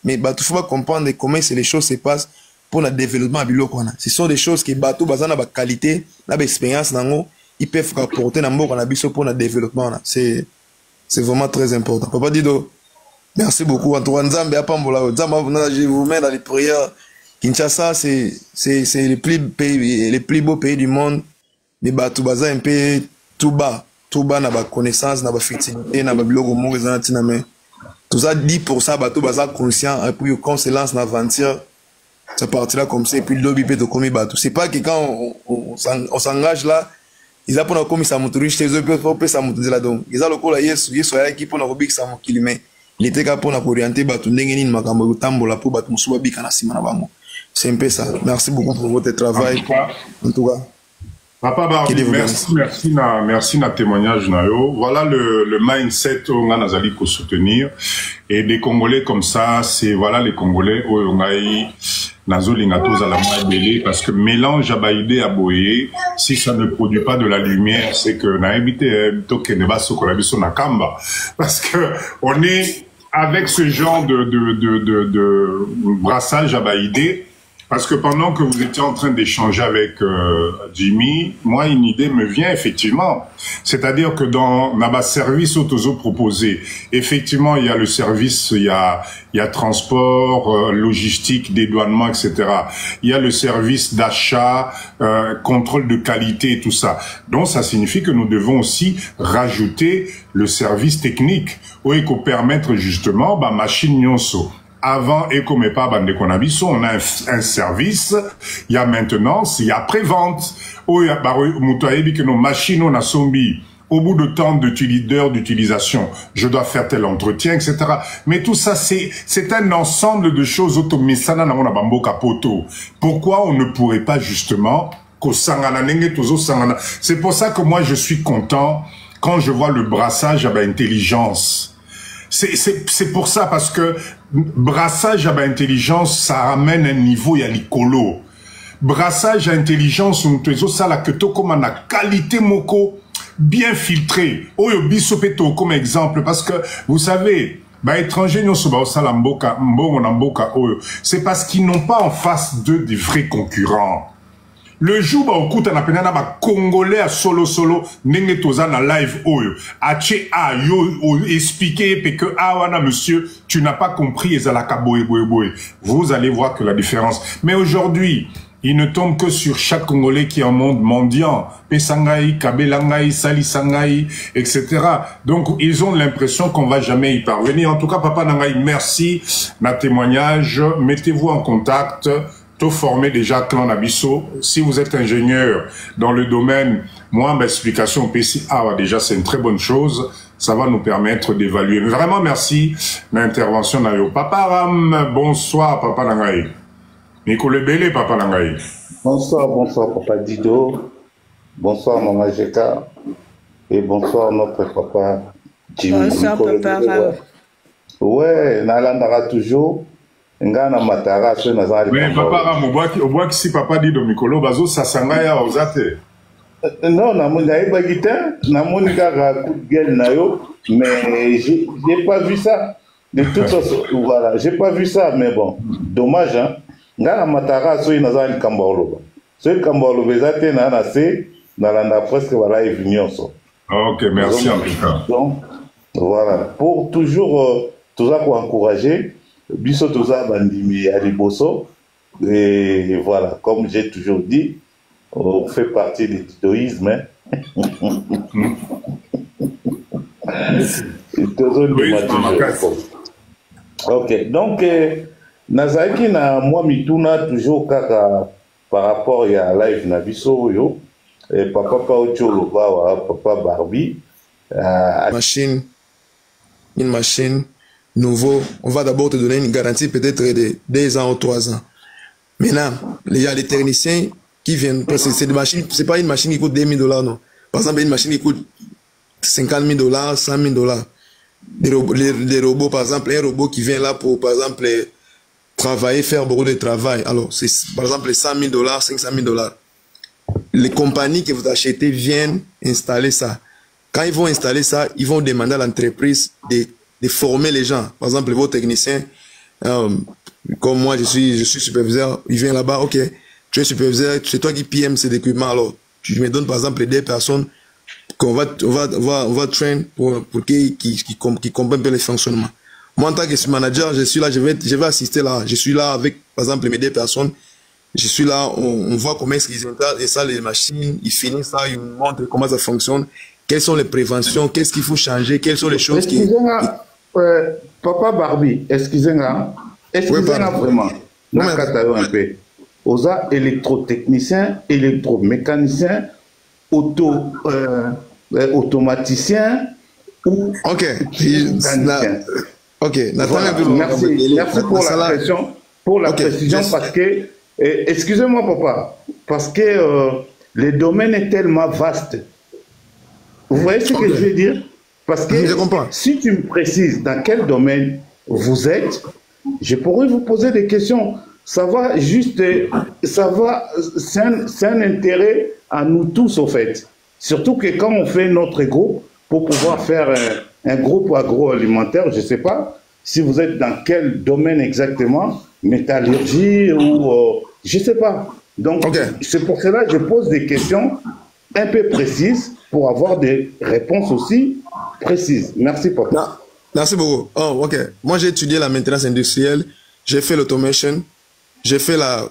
Mais il faut pas comprendre comment les choses se passent pour le développement à Bilokwana. Ce sont des choses qui bateau basant la qualité, l'expérience, ils peuvent apporter dans le pour le développement. C'est vraiment très important. Papa Dido, merci beaucoup. Je vous mets dans les prières. Kinshasa, c'est les plus beaux pays du monde. Mais bateau basant un peu tout bas na ba connaissance, na ba fertilité, na ba bilogo mo mais tout ça 10% bateau basant conscient et puis quand on se lance dans l'aventure. Ça partira comme ça, et puis le lobby peut te commettre bateau. C'est pas que quand on s'engage là, ils apprennent à commettre ça motorise chez eux, peut ça motorise là donc. Ils ont le coup là, yes, à l'équipe pour nous ça mon kilomètre. Il était capable pour orienter bateau, n'engagez ni makambo tambo là pour bateau musuba bika na sima na bango. C'est un peu ça. Merci beaucoup pour votre travail. En tout cas. Papa Barbie, merci na témoignage na yo. Voilà le mindset on a nazali ko soutenir et des Congolais comme ça, c'est voilà les Congolais on a nazolinga toza la moelle parce que mélange abaïdé à boyer, si ça ne produit pas de la lumière, c'est que na habité toke ne ba sokola biso na kamba parce que on est avec ce genre de brassage abaïdé. Parce que pendant que vous étiez en train d'échanger avec Jimmy, moi, une idée me vient effectivement. C'est-à-dire que dans Naba Service Autozo proposé, effectivement, il y a le service, il y a transport, logistique, dédouanement, etc. Il y a le service d'achat, contrôle de qualité et tout ça. Donc, ça signifie que nous devons aussi rajouter le service technique, où il faut permettre justement, machine nyonso. Avant Ecomepa Bandekonabiso, on a un service, il y a maintenance, il y a pré-vente. Oh, il y a que nos machines, on a sombi. Au bout de temps d'heures d'utilisation, je dois faire tel entretien, etc. Mais tout ça, c'est un ensemble de choses automisana na mona bamboka poto. Pourquoi on ne pourrait pas justement c'est pour ça que moi je suis content quand je vois le brassage à intelligence. C'est pour ça, parce que brassage à intelligence, ça ramène un niveau, il y a l'icolo. Brassage à intelligence, on te dit ça, la que to comme la qualité moko, bien filtré. Oyo bisopeto comme exemple, parce que, vous savez, étrangers, c'est parce qu'ils n'ont pas en face d'eux des vrais concurrents. Le jour où on écoute un Congolais à solo, n'engé toza na live oyo, ache a yo expliquer que wana monsieur, tu n'as pas compris ezalaka boye. Vous allez voir que la différence. Mais aujourd'hui, il ne tombe que sur chaque Congolais qui est en monde mendiant, Pesangaï, Kabelangaï, Salisangaï, etc. Donc ils ont l'impression qu'on va jamais y parvenir. En tout cas, Papa Nangaï, merci na témoignage. Mettez-vous en contact. Tout formé déjà clan Nabiso. Si vous êtes ingénieur dans le domaine, moi, ma explication PCA, déjà, c'est une très bonne chose. Ça va nous permettre d'évaluer. Mais vraiment, merci l'intervention d'Ayo. Papa Ram, bonsoir, Papa Nangaï. Nicolas Bélé, Papa Nangaï. Bonsoir, Papa Dido. Bonsoir, Maman Jeka. Et bonsoir, notre papa Jimmy. Bonsoir, Papa Ram. Ouais, Nalandara toujours. Ngana matara so nazali. Mais papa Ram, au bois si papa dit Domicolo bazo ça sangaya osate. Non, namoni ba guitar, namoni kaka coup de gueule na yo, mais j'ai pas vu ça. De toute façon, voilà, j'ai pas vu ça, mais bon, dommage hein. Ngana matara so nazali kambolo. So kambolo bezate na na se na landa presque voilà est venu ensemble. OK, merci en tout cas. Donc voilà, pour toujours tout ça pour encourager Biso Toza Bandimi Aliboso, et voilà, comme j'ai toujours dit, on fait partie du tutoïsme. Ok, donc, Nazaki na moi mituna toujours kaka par rapport à live na biso yo, et papa Paocholo papa Barbie. Une machine nouveau, on va d'abord te donner une garantie peut-être de 2 ans ou 3 ans. Maintenant, il y a des techniciens qui viennent, parce que c'est des machines, c'est pas une machine qui coûte $2 000, non. Par exemple, une machine qui coûte $50 000, $100 000. Des robots, par exemple, un robot qui vient là pour, par exemple, travailler, faire beaucoup de travail. Alors, c'est, par exemple, $100 000, $500 000. Les compagnies que vous achetez viennent installer ça. Quand ils vont installer ça, ils vont demander à l'entreprise de former les gens. Par exemple, vos techniciens, comme moi, je suis superviseur, ils viennent là-bas, ok, tu es superviseur, c'est toi qui PM ces équipements, alors tu me donnes par exemple 2 personnes qu'on va train pour qu'ils comprennent bien les fonctionnements. Moi, en tant que manager, je suis là, je vais assister là, je suis là avec, par exemple, mes 2 personnes, je suis là, on voit comment est-ce qu'ils installent les machines, ils finissent ça, ils nous montrent comment ça fonctionne, quelles sont les préventions, qu'est-ce qu'il faut changer, quelles sont les choses qui... Papa Barbie, excusez-moi vraiment, un peu. Aux électrotechniciens, électromécaniciens, automaticiens ou... Ok. Ok. Voilà. Merci pour la précision parce que, excusez-moi papa, parce que le domaine est tellement vaste. Vous voyez ce que je veux dire? Parce que si tu me précises dans quel domaine vous êtes, je pourrais vous poser des questions. Ça va juste, c'est un intérêt à nous tous, au fait. Surtout que quand on fait notre groupe, pour pouvoir faire un groupe agroalimentaire, je ne sais pas si vous êtes dans quel domaine exactement, métallurgie ou je ne sais pas. Donc, c'est pour cela que je pose des questions un peu précises pour avoir des réponses aussi précises. Merci, papa. Non, merci beaucoup. Oh, ok. Moi, j'ai étudié la maintenance industrielle, j'ai fait l'automation, j'ai fait la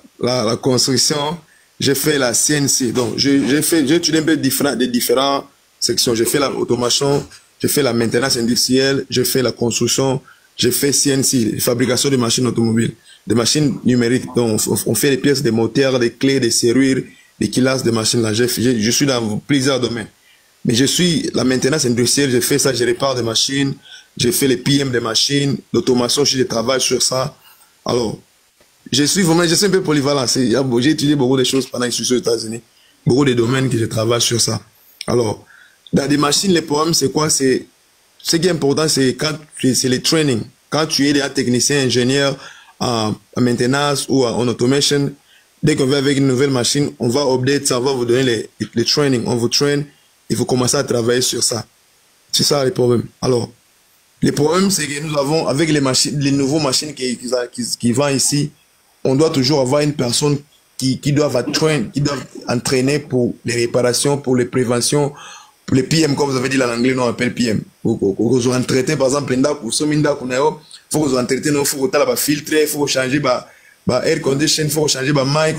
construction, j'ai fait la CNC. Donc, j'ai étudié un peu des différentes sections. J'ai fait l'automation, j'ai fait la maintenance industrielle, j'ai fait la construction, j'ai fait CNC, fabrication de machines automobiles, des machines numériques. Donc, on fait les pièces des moteurs, des clés, des serrures, des quilasses de machines. Là, je suis dans plusieurs domaines. Mais je suis la maintenance industrielle, j'ai fait ça, je répare des machines, j'ai fait les PM des machines, l'automation, je travaille sur ça. Alors, je suis un peu polyvalent. J'ai étudié beaucoup de choses pendant que je suis aux États-Unis. Beaucoup de domaines que je travaille sur ça. Alors, dans des machines, le problème, c'est quoi? Ce qui est important, c'est les training. Quand tu es un technicien, ingénieur en maintenance ou en automation, dès qu'on va avec une nouvelle machine, on va update ça, on va vous donner les training. On vous train, il faut commencer à travailler sur ça. C'est ça le problème. Alors, le problème, c'est que nous avons, avec les nouveaux machines qui vont ici, on doit toujours avoir une personne qui doit entraîner pour les réparations, pour les préventions, pour les PM, comme vous avez dit en anglais, on appelle PM. Vous vous traité, par exemple, il faut que vous traité, il faut que vous filtrer, il faut changer air condition, il faut changer mic,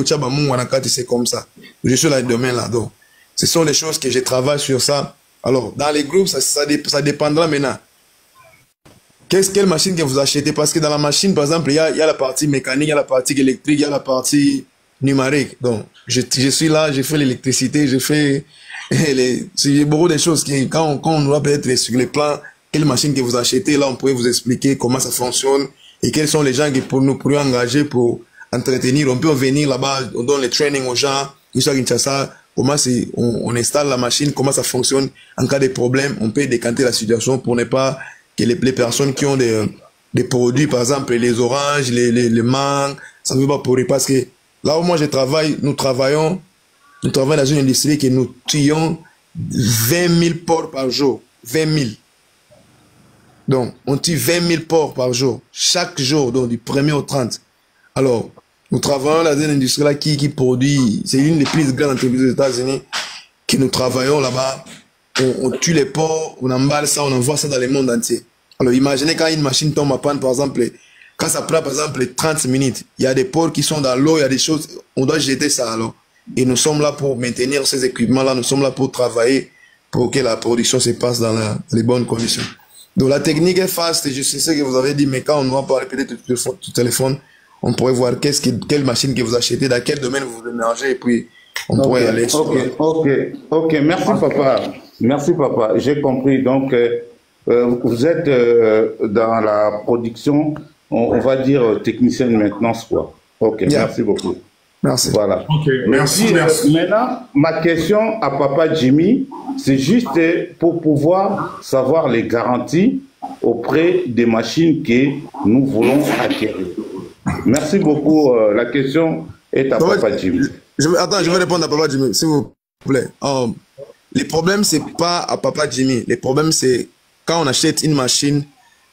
c'est comme ça. Je suis dans le domaine là. Donc, ce sont les choses que je travaille sur ça. Alors, dans les groupes, ça dépendra maintenant. Quelle machine que vous achetez? Parce que dans la machine, par exemple, il y a la partie mécanique, il y a la partie électrique, il y a la partie numérique. Donc, je suis là, j'ai fait l'électricité, j'ai fait beaucoup de choses qui, quand on doit peut-être sur les plans, quelle machine que vous achetez, là, on pourrait vous expliquer comment ça fonctionne et quels sont les gens qui nous pourrions engager pour entretenir. On peut venir là-bas, on donne les trainings aux gens, comment on installe la machine, comment ça fonctionne. En cas de problème, on peut décanter la situation pour ne pas que les personnes qui ont des produits, par exemple les oranges, les mangues, ça ne veut pas pourrir. Parce que là où moi je travaille, nous travaillons dans une industrie que nous tuons 20 000 porcs par jour. 20 000. Donc, on tue 20 000 porcs par jour. Chaque jour, donc du 1er au 30. Alors, nous travaillons dans une industrie là qui produit, c'est une des plus grandes entreprises des États-Unis, que nous travaillons là-bas. On tue les porcs, on emballe ça, on envoie ça dans le monde entier. Alors imaginez quand une machine tombe à panne, par exemple, quand ça prend par exemple 30 minutes, il y a des porcs qui sont dans l'eau, il y a des choses, on doit jeter ça alors. Et nous sommes là pour maintenir ces équipements-là, nous sommes là pour travailler pour que la production se passe dans les bonnes conditions. Donc la technique est faste, je sais ce que vous avez dit, mais quand on va parler peut-être du téléphone, on pourrait voir quelle machine que vous achetez, dans quel domaine vous vous émergez, et puis on pourrait aller sur... Ok, merci papa. Merci papa, j'ai compris. Donc, vous êtes dans la production, on va dire technicien de maintenance, quoi. Ok, Yeah. merci beaucoup. Merci. Voilà. Ok, Et merci, puis, merci. maintenant, ma question à Papa Jimmy, c'est juste pour pouvoir savoir les garanties auprès des machines que nous voulons acquérir. Merci beaucoup. La question est à Papa Jimmy. Attends, je vais répondre à Papa Jimmy, s'il vous plaît. Les problèmes, c'est pas à Papa Jimmy. Les problèmes, c'est quand on achète une machine,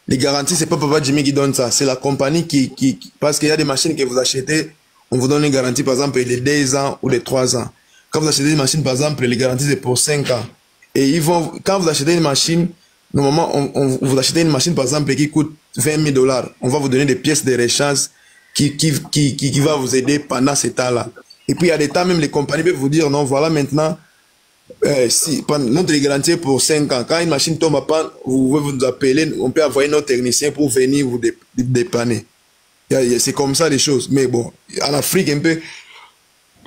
les garanties, c'est pas Papa Jimmy qui donne ça. C'est la compagnie parce qu'il y a des machines que vous achetez, on vous donne une garantie, par exemple, de 2 ans ou de 3 ans. Quand vous achetez une machine, par exemple, les garanties, c'est pour 5 ans. Et quand vous achetez une machine, normalement, vous achetez une machine, par exemple, qui coûte $20 000. On va vous donner des pièces de rechange qui va vous aider pendant ce temps-là. Et puis, il y a des temps, même les compagnies peuvent vous dire, non, voilà, maintenant, notre garantie est pour 5 ans. Quand une machine tombe à panne, vous pouvez nous appeler, on peut envoyer notre technicien pour venir vous dépanner. C'est comme ça les choses. Mais bon, en Afrique, un peu,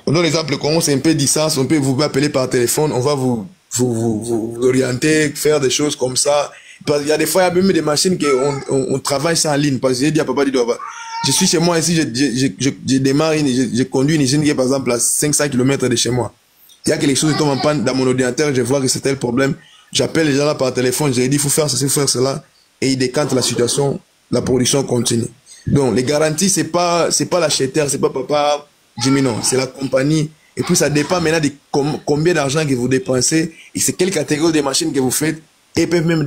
on donne l'exemple, comment c'est un peu distance, on peut vous appeler par téléphone, on va vous orienter, faire des choses comme ça. Parce qu'il y a des fois, il y a même des machines qu'on travaille ça en ligne. Parce que j'ai dit à Papa Dido, je suis chez moi ici, je démarre, je conduis une usine qui est par exemple à 500 km de chez moi. Il y a quelque chose qui tombe en panne dans mon ordinateur, je vois que c'est tel problème. J'appelle les gens là par téléphone, je leur dis, il faut faire ceci, il faut faire cela. Et ils décantent la situation, la production continue. Donc, les garanties, c'est pas l'acheteur, c'est pas Papa Jimmy, non, c'est la compagnie. Et puis, ça dépend maintenant de combien d'argent que vous dépensez et c'est quelle catégorie de machines que vous faites. Et peuvent même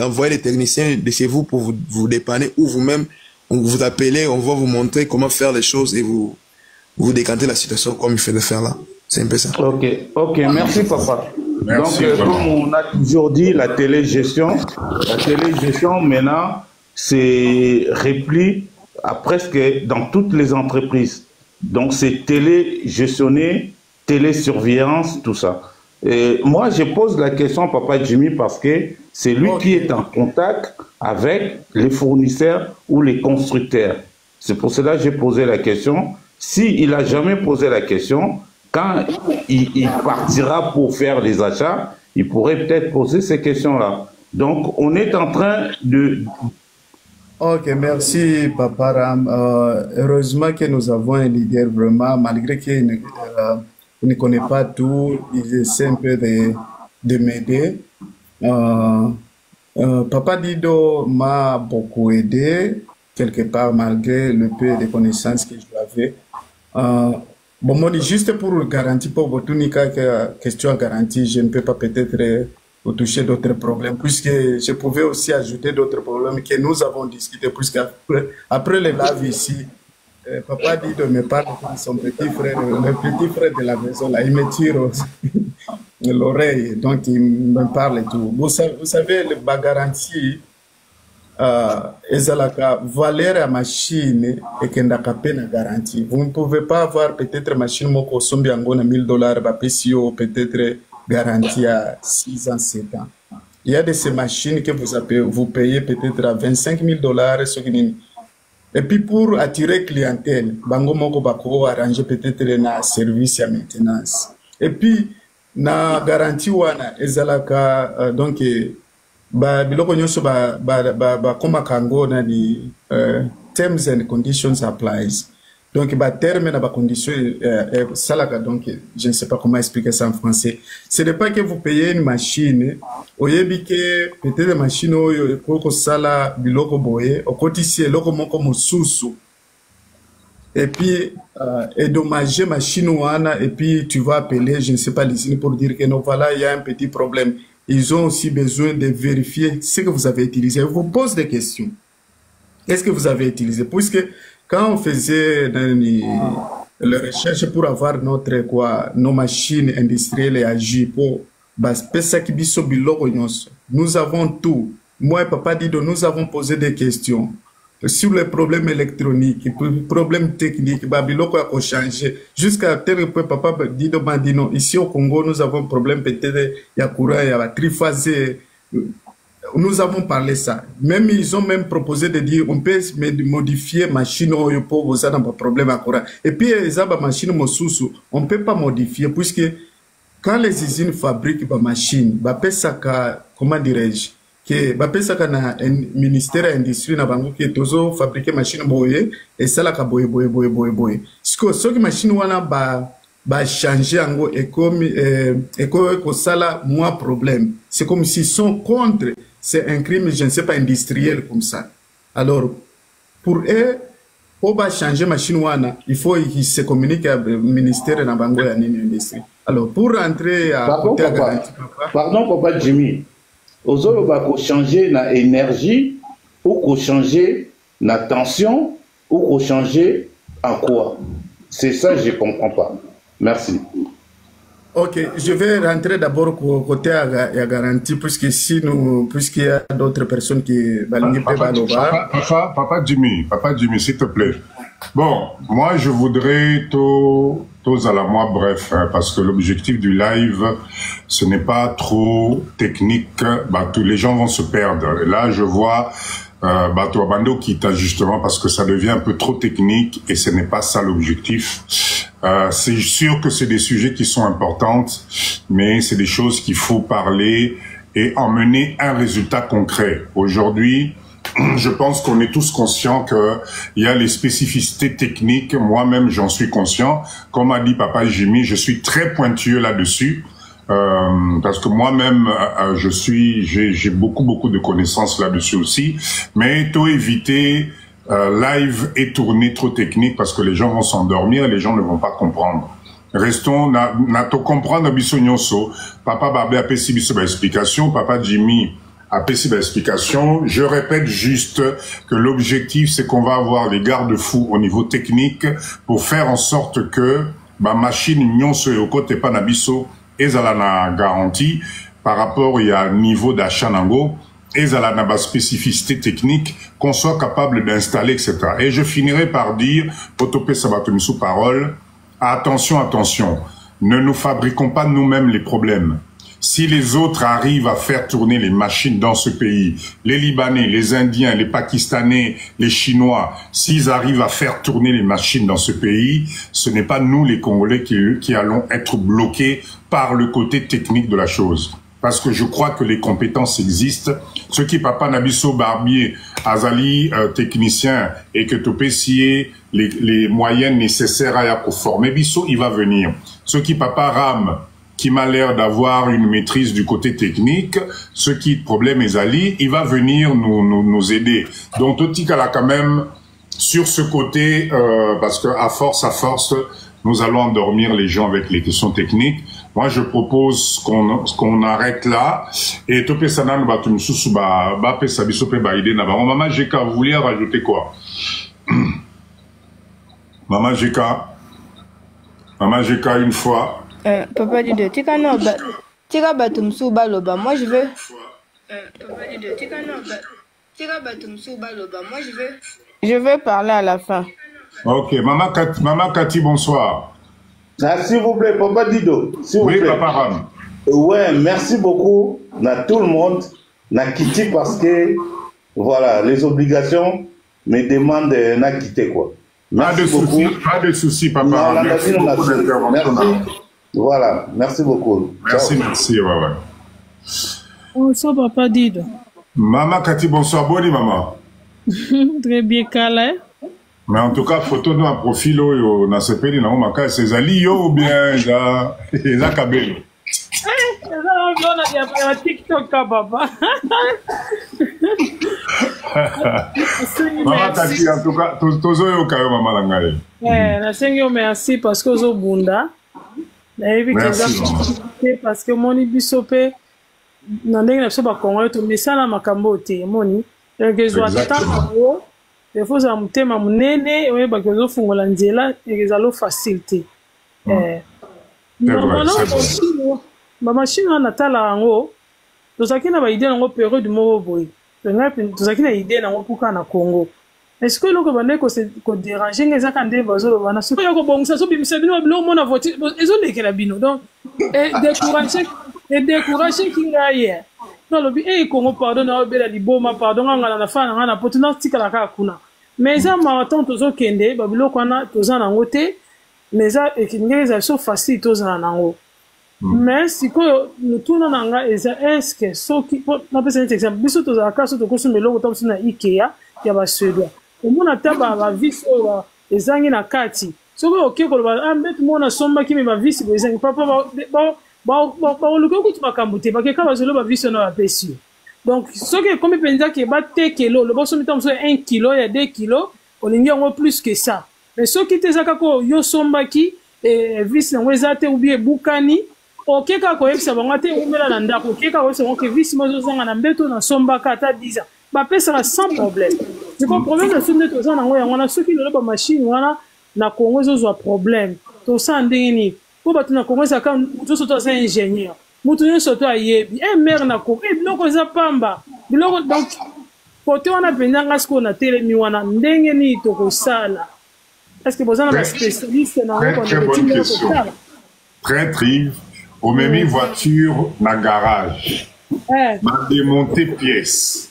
envoyer des techniciens de chez vous pour vous dépanner ou vous-même, on vous appelle, on va vous montrer comment faire les choses et vous décantez la situation comme il fait de faire là. C'est un peu ça. Ok, merci papa. Merci, donc, vraiment. comme on a toujours dit, la télégestion maintenant, c'est repli à presque dans toutes les entreprises. Donc, c'est télégestionné, télésurveillance, tout ça. Et moi, je pose la question à Papa Jimmy parce que c'est lui qui est en contact avec les fournisseurs ou les constructeurs. C'est pour cela que j'ai posé la question. S'il n'a jamais posé la question, quand il partira pour faire les achats, il pourrait peut-être poser ces questions-là. Donc, on est en train de... Ok, merci Papa Ram. Heureusement que nous avons un leader vraiment, malgré qu'il ne connaît pas tout, il essaie un peu de m'aider. Papa Dido m'a beaucoup aidé, quelque part, malgré le peu de connaissances que j'avais. Bon, moi, juste pour garantir, pour votre question garantie, je ne peux pas peut-être toucher d'autres problèmes, puisque je pouvais aussi ajouter d'autres problèmes que nous avons discuté, puisque après le live ici, Papa dit de me parler de son petit frère, le petit frère de la maison, là, il me tire l'oreille, donc il me parle et tout. Vous savez, la garantie, ezalaka valeur à machine et kendaka pe na garantie. Vous ne pouvez pas avoir peut-être machine moko sombi yango na $1000 ba PCO peut-être garantie à 6 ans, 7 ans. Il y a de ces machines que vous payez peut-être à $25 000 et puis pour attirer clientèle, bango moko bako arranger peut-être na service à maintenance. Et puis na garantie wana ezalaka donc biloko nyonso koma kango na di terms and conditions applies. Donc terme na conditions salaka, donc je ne sais pas comment expliquer ça en français. Ce n'est pas que vous payez une machine, oyebi ke peut-être machine oyo koko sala biloko boye okotisi eloko moko mosusu. Et puis dédommager machine wana et puis tu vas appeler je ne sais pas l'usine pour dire que non voilà il y a un petit problème. Ils ont aussi besoin de vérifier ce que vous avez utilisé. Ils vous posent des questions. Qu'est-ce que vous avez utilisé? Puisque quand on faisait les recherches pour avoir nos machines industrielles et agiles, nous avons tout. Moi et Papa Dido, nous avons posé des questions sur les problèmes électroniques, les problèmes techniques, Babiloko a changé. Jusqu'à tel que Papa Dido m'a dit non, ici au Congo, nous avons un problème peut-être, il y a courant, il y a la triphasée. Nous avons parlé ça. Même ils ont même proposé de dire on peut modifier machine pour vous avoir un problème à courant. Et puis les machines mosusu, on ne peut pas modifier puisque quand les usines fabriquent des machines, comment dirais-je, que bapesaka na ministère ya industrie na bango ke tozo fabriquer machine boye esalaka boye siko soki machine wana ba changer yango ekosala moins problème. C'est comme s'ils sont contre, c'est un crime, je ne sais pas, industriel comme ça. Alors, pour eux, pour changer machine wana, il faut qu'ils se communiquent avec le ministère de la Bango et l'industrie. Alors, pour rentrer à côté pardon, papa Jimmy, ozolo ba ko changer na énergie ou ko changer na tension ou ko changer en quoi? C'est ça, je ne comprends pas. Merci. Ok, je vais rentrer d'abord côté à garantie, puisqu'il y a d'autres personnes qui Papa Jimmy, s'il te plaît. Bon, moi je voudrais tous à la moi bref, hein, parce que l'objectif du live, ce n'est pas trop technique, bah, tous les gens vont se perdre. Et là, je vois toi Bando quitte justement parce que ça devient un peu trop technique et ce n'est pas ça l'objectif. C'est sûr que c'est des sujets qui sont importants, mais c'est des choses qu'il faut parler et emmener un résultat concret. Aujourd'hui, je pense qu'on est tous conscients qu'il y a les spécificités techniques. Moi-même, j'en suis conscient. Comme a dit Papa Jimmy, je suis très pointueux là-dessus. Parce que moi-même, j'ai beaucoup de connaissances là-dessus aussi. Mais il faut éviter live et tourner trop technique parce que les gens vont s'endormir et les gens ne vont pas comprendre. Restons, na to comprendre biso nyonso. Papa Barbé a pesi biso ba explication, Papa Jimmy a pesi ba explication. Je répète juste que l'objectif c'est qu'on va avoir les garde-fous au niveau technique pour faire en sorte que ba machine nyonso e côté pa na biso ezala na garantie par rapport il y a niveau d'achat nango. Et à la spécificité technique qu'on soit capable d'installer, etc. Et je finirai par dire, Potopé Sabatomi sous parole, attention, ne nous fabriquons pas nous-mêmes les problèmes. Si les autres arrivent à faire tourner les machines dans ce pays, les Libanais, les Indiens, les Pakistanais, les Chinois, s'ils arrivent à faire tourner les machines dans ce pays, ce n'est pas nous les Congolais qui allons être bloqués par le côté technique de la chose. Parce que je crois que les compétences existent. Ce qui Papa Nabiso Barbier, Azali, technicien, et que Topessier, les moyens nécessaires à former Bisso, il va venir. Ce qui Papa Ram, qui m'a l'air d'avoir une maîtrise du côté technique, ce qui problème Ezali, il va venir nous aider. Donc Totikala quand même, sur ce côté, parce que à force, nous allons endormir les gens avec les questions techniques. Moi, je propose qu'on arrête là. Et Topé Sanan Batumsusu Bape Sabisope Baïdé Nabaron. Maman Jeka, vous vouliez rajouter quoi? Maman Jeka, une fois. Papa Dido, Tika Batumsu Baloba. Moi, je veux. Papa Dido, Tika Batumsu Baloba. Moi, je veux. Je veux parler à la fin. Ok, Maman Cathy, bonsoir. Ah, s'il vous plaît, Papa Dido. Oui, Papa Ram. Ouais, merci beaucoup à tout le monde, à Kitty, parce que, voilà, les obligations me demandent de quitter, quoi. Merci beaucoup. Pas de soucis, Papa Ram. Merci beaucoup d'intervention. Voilà, merci beaucoup. Merci, ouais. Bonsoir, Papa Dido. Maman Cathy, bonsoir, bonne maman. Très bien, Kala. Mais en tout cas, photo de un profil, on a ce pays, on a ces alliés ou bien, les acabels. On a TikTok, papa. Maman Cathy, en tout cas, tous au cas, maman Langaye. Merci parce que vous êtes bunda. Merci, parce que mon ibisopé, n'andeng na soba Congo, tout mais ça na makambo te, moni. Exactement. Il faut que ma munene et ba kezo fungola nzela ezalo facilité. Normalement ba machine na tala ngo tozaki na ba idée ngo période mo boy. Tozaki na idée na ngo puka na Congo. Est-ce que loko bande ko déranger ngeza kande bazolo bana so ko bongisa so bimisa bino bilo mo na voiture ezo lekela bino donc décourager kinga ye. Non, le Congo pardon na obela liboma pardon ngana na fana ngana potuna tikala ka kuna mais ça marathon tozo kende babilo kwana toza na ngote mais ça ekingeza so facile toza na ngo mais sikoyo lutuna na nga eza eske soki napesa neti exemple biso tozalaka so tokosomba eloko ta biso na ikea ya basuédois omona ta bavisi oyo ezangi na kati soki oke koloba mbeti mona sombaki me bavisi bo ezangi papa baoluki okuti makambo te bakeka bazolo bavisi ona bapesi yo donc soki ekomi mpenza ke batekelo oloba osombi ta mosusu 1 kilo ya 2 kilo olingi yango plus que ça mais soki te eza kaka yo sombaki visi yango eza te ubi ebukani okeka koyebisa bango te umela na ndako okeka koyebisa bango ke visi mozozanga na mbeto na sombaka ata 10 ans bapesaka sans problème siko problème na so nde toza nango yango wana soki lelo bamashine wana na kongo ezozwa problème tosala ndenge nini po bato na kongo ezaka moto soto aza ingénieur moto nyonso to ayebi mare na kongo biloko eza pamba biloko donc kote wana mpenza nga sikoyo na telemi wana ndenge nini tokosala estce boza na baspécialiste nango kondekotinga kosala très trive omemi voiture na garage badémonte pièce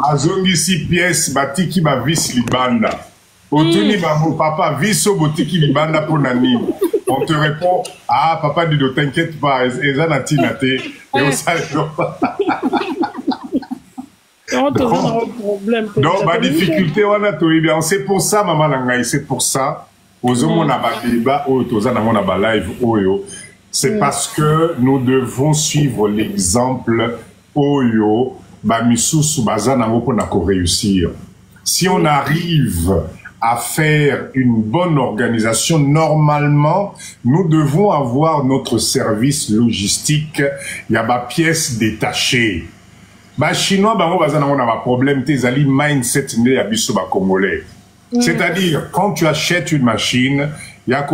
azongisi pièce batiki bavisi libanda otuni bango papa viso botiki libanda mpo na nini on te répond ah papa dido t'inquiète pas eza na ntina te donc badifficulté wana toyebi c'est pour ça mama na ngai c'est pour ça ozomona badébat oyo toza nango na balive oyo c'est parce que nous devons suivre l'exemple oyo bamisusu baza nango mpona koréussir. Si on arrive à faire une bonne organisation, normalement, nous devons avoir notre service logistique, il y a des pièces détachées. Les Chinois, ils ont un problème, ils ont mindset congolais. C'est-à-dire, quand tu achètes une machine, il y a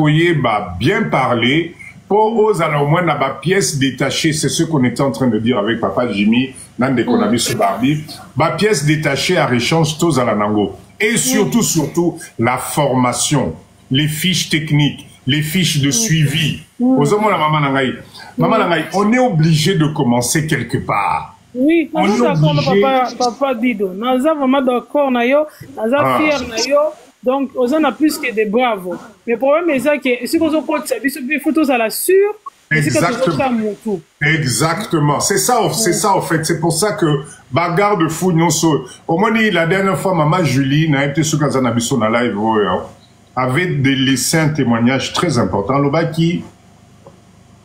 bien parler, pour aux au moins la pièce détachée, c'est ce qu'on était en train de dire avec Papa Jimmy, Nande Konabi Soubardi, la pièce détachée à réchange tous à la Nango. Et surtout, la formation, les fiches techniques, les fiches de suivi. On est obligé de commencer quelque part. Oui, on est obligé... Papa Dido, nous sommes vraiment d'accord, nous sommes fiers, donc on a plus que des bravos. Mais le problème est que si on compte des photos à la sûre, exactement. C'est ça en fait. C'est pour ça que bagarre de fou non so. Au moins la dernière fois maman Julie n'a été sur Kazanabiso na live avait laissé un témoignage très important. Loba qui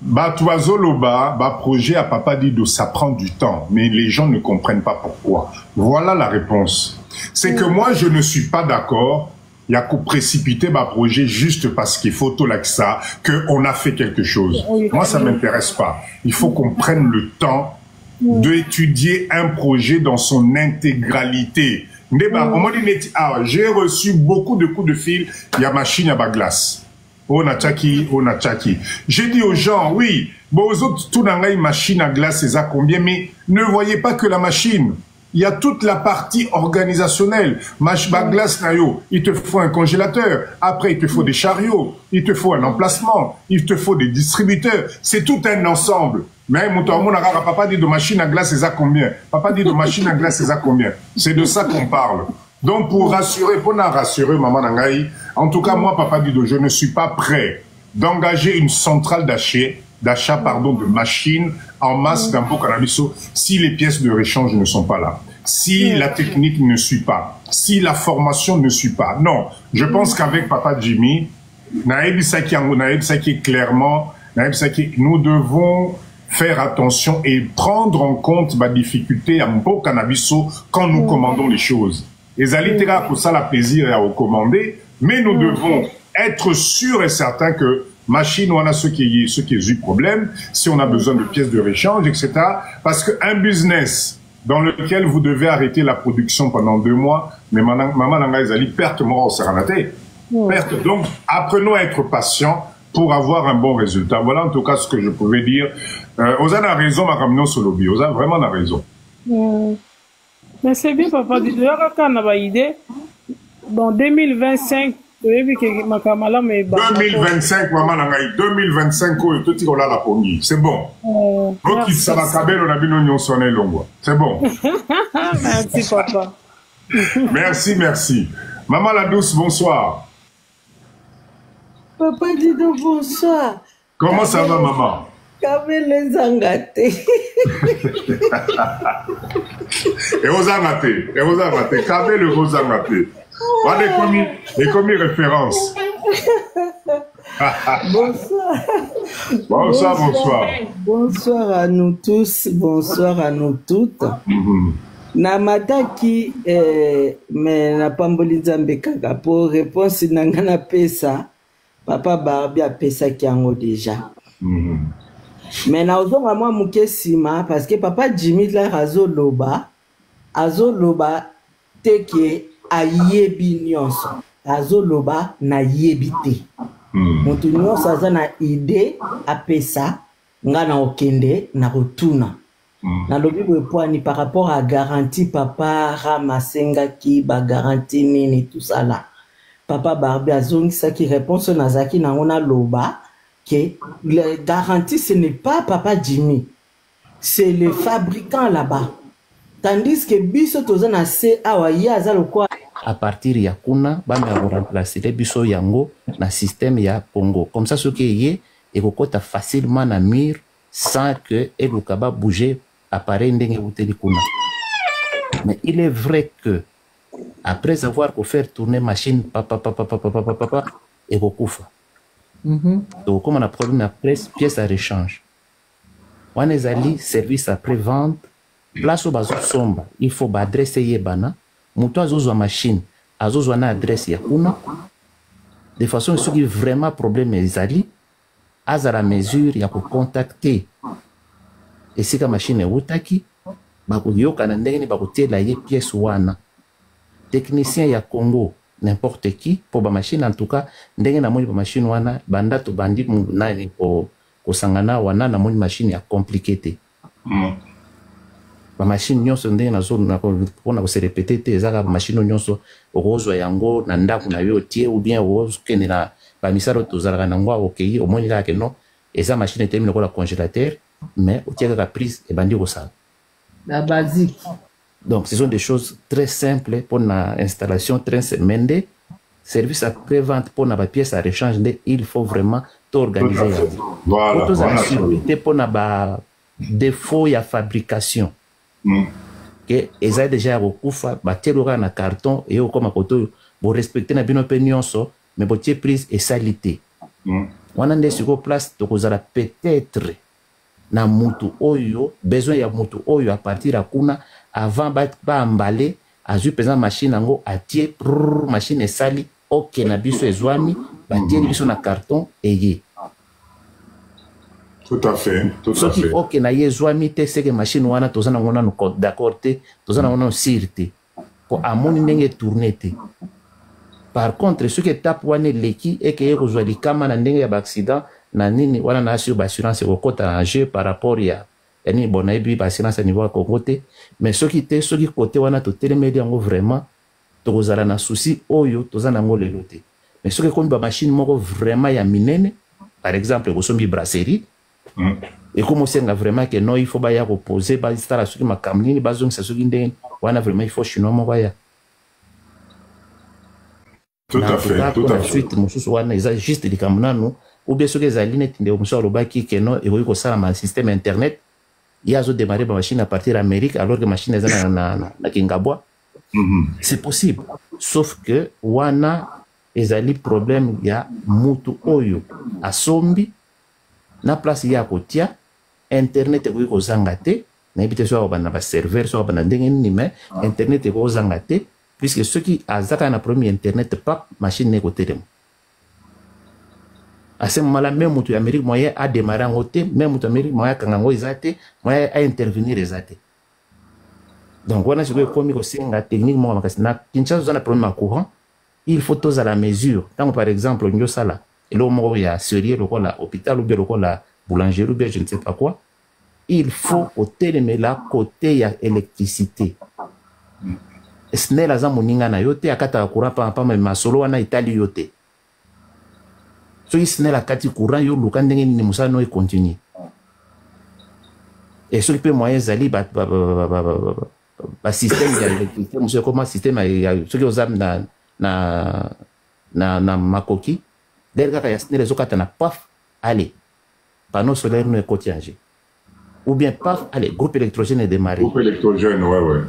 Loba, projet à Papa Dido, ça prend du temps, mais les gens ne comprennent pas pourquoi. Voilà la réponse. C'est que moi je ne suis pas d'accord. Il y a qu'au précipiter ma projet juste parce qu'il faut tout là que ça, qu'on a fait quelque chose. Moi, ça m'intéresse pas. Il faut qu'on prenne le temps d'étudier un projet dans son intégralité. J'ai reçu beaucoup de coups de fil. Il y a machine, il y a glace. On a tchaki. J'ai dit aux gens, oui, bon, aux autres, tout dans la machine à glace, c'est à combien, mais ne voyez pas que la machine. Il y a toute la partie organisationnelle. Glace nayo, il te faut un congélateur. Après, il te faut des chariots. Il te faut un emplacement. Il te faut des distributeurs. C'est tout un ensemble. Mais papa dit de machine à glace, c'est à combien? Papa dit de machine à glace, c'est à combien? C'est de ça qu'on parle. Donc, pour rassurer, maman Nangaï, en tout cas, moi, papa dit de, je ne suis pas prêt d'engager une centrale d'achat de machines en masse dans Bokanabiso si les pièces de réchange ne sont pas là, si la technique ne suit pas, si la formation ne suit pas. Non, je pense qu'avec Papa Jimmy, clairement, nous devons faire attention et prendre en compte ma difficulté à Bokanabiso quand nous commandons les choses. Et Zalitera, pour ça, la plaisir à recommander, mais nous devons être sûrs et certains que machine, on a ce qui est eu problème, si on a besoin de pièces de réchange, etc. Parce qu'un business dans lequel vous devez arrêter la production pendant 2 mois, mais maman Nangaïzali, perte mort au Seranaté. Perte. Donc, apprenons à être patients pour avoir un bon résultat. Voilà en tout cas ce que je pouvais dire. Ozan a raison, ma ramenant sur lobby. Ozan vraiment a raison. Mais c'est bien, papa. Quand on a une idée, dans 2025, 2025, maman Nangaï, 2025, c'est bon. C'est bon. Merci, papa. Merci. Maman la douce, bonsoir. Papa Dido, bonsoir. Comment ça va, maman? Kabele Zangate. Et aux Zangate. Kabele aux Zangate. Voilà les commis références. Bonsoir. Bonsoir. Bonsoir à nous tous, bonsoir à nous toutes. Namataki mais na pamboli Nzambe kaka pour réponse nangana pesa papa Barbie a pesa kiango déjà. Mais na ozonga moi muke sima parce que papa Jimmy la azoloba teke ayebi nyonso azoloba na yebite. Mutu nyonso aza na idée a pesa ngana okende na rotuna. Na lobi boepwani par rapport à garantie papa ramasenga ki ba garantie nini tout ça là. Papa Barbie azongi ça qui réponse nazaki na ngona loba que la garantie ce n'est pas papa Jimmy. C'est le fabricant là-bas. Tandis que biso tozana se awaye azalo quoi à partir ya kuna bana ya remplacer les biso yango na système ya Congo. Comme ça ce qui est et kokota facilement na mur sans que elukaba bouger appareil ndenge uteli kuna. Mais il est vrai que après avoir fait tourner machine papa et kokufa. Donc comme on a problème après pièce à rechange. On est allé service après vente place au bazo somba il faut adresser yebana muto azozwa machine azozwa na adresse ya kuna de façon ce qui vraiment problème ezali azala mesure ya ko contacter esika machine utaki bakuyoka na ndenge ni bakutiela ye pièce wana technicien ya Congo n'importe qui pour ba machine en tout cas ndenge na moni ba machine wana banda to bandi nani ko sangana wana na moni machine ya compliqué ba machine nyonso ndenge na zone na pona ko se répéter te ezaka ba machine nyonso rozwa yango na ndako na yo tie ou bien rozkene na ba misaro tozalaka na ngwa okei omoni ka ke non eza machine termine ko la congélateur mais otiaka ka prise et bandi ko ça la basique. Donc ce sont des choses très simples pour la installation très simple. Service après vente pour la pièce à rechange, il faut vraiment tout organiser. Voilà. Pour la défaut de fabrication. Que ils ont déjà recouvert, bâtir un carton et au comme à côté, vous respectez la bonne opinion, mais votre prise est salité. On a des sur place, donc vous allez peut-être na mutu oyo besoin ya mutu oyo à partir à kuna avant ba emballer azu pesa machine ngo atie machine esali ok na biso ezwami batie biso na carton eye. Tout à fait. Ok na yezwami te c'est que machine wana tozana ngona no code d'accord te tozana ngona sirte ko amoni ndenge tourner te. Par contre ce qui tape wana leki et que yezwa likama na ndenge ya accident na nini wana na assurance assurance ko kota en jeu par rapport ya yani bona ebi assurance niveau à côté mais ce qui côté wana to télémédia ngo vraiment to kozala na souci oyo tozana ngo lelo te mais ce qui comme ba machine moko vraiment ya minene par exemple ko sombi brasserie et comme c'est vraiment que non il faut ba ya reposer ba installer ce qui makamlini bazong ça ce qui ndenge wana vraiment il faut chinois moko ya tout à fait suite mususu wana eza juste likamnano ou bien ce que les alines de monsieur Lobaki que non et oui ça un système internet il y a démarré ma machine à partir d'Amérique alors que machine est na Kingabwa. C'est possible sauf que wana ezali problème ya mutu oyo asombi na place ya kotia internet ko ko zangate na ibite so ba na ba serveur so ba na ndenge ni mais internet ko zangate puisque ceux qui azaka na premier internet pas machine ne ko telem. À ce moment-là, même l'Amérique Amérique moyen a démarré en côté, même l'Amérique moyen quand on a moyen à intervenir les athées. Donc voilà ce que comme aussi la technique moi parce que Kinshasa on a problème à courant, il faut tous à la mesure. Quand par exemple on ça là, et là il y a serrurier le là hôpital ou bien le là boulangerie ou bien je ne sais pas quoi, il faut côté mais là côté il y a électricité. Ce n'est la zamoninga na yote akata courant pas mais masolo na Italie yote. So il n'est la carte courant yo lukande ni musa no continue et ce qui peut moyen zali ba système d'électricité monsieur comment système ce qui osam na makoki derga ka yasne les okata na paf allez panneau solaire nous est côté ou bien paf, allez, groupe électrogène est démarré. Groupe électrogène, ouais.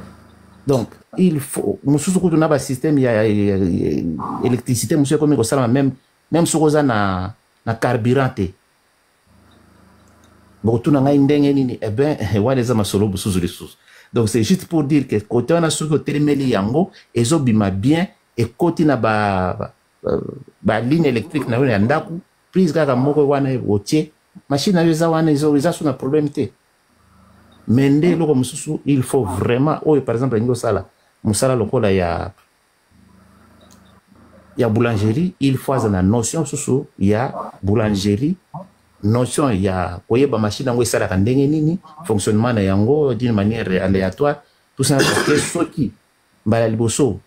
Donc, il faut, nous sommes un système, il y a électricité, monsieur, comme ça, même si on a na carburant. Bon, tout n'a pas une eh ben, les hommes solo sous les sous. Donc, c'est juste pour dire que côté on a ce que téléméli yango, et zo bima bien, et côté na ba ligne électrique na yon ndaku, prise kaka moko wana wotier, machine na yoza wana ils ont un problème té. Mais ndé loko mususu, il faut vraiment, oh, par exemple, ngo sala, musala lokola ya boulangerie, il faut avoir une notion susu, il y a boulangerie, notion, il y a koyeba machine ngo sala kandenge nini, fonctionnement na yango d'une manière aléatoire, tout ça parce que ceux qui bala liboso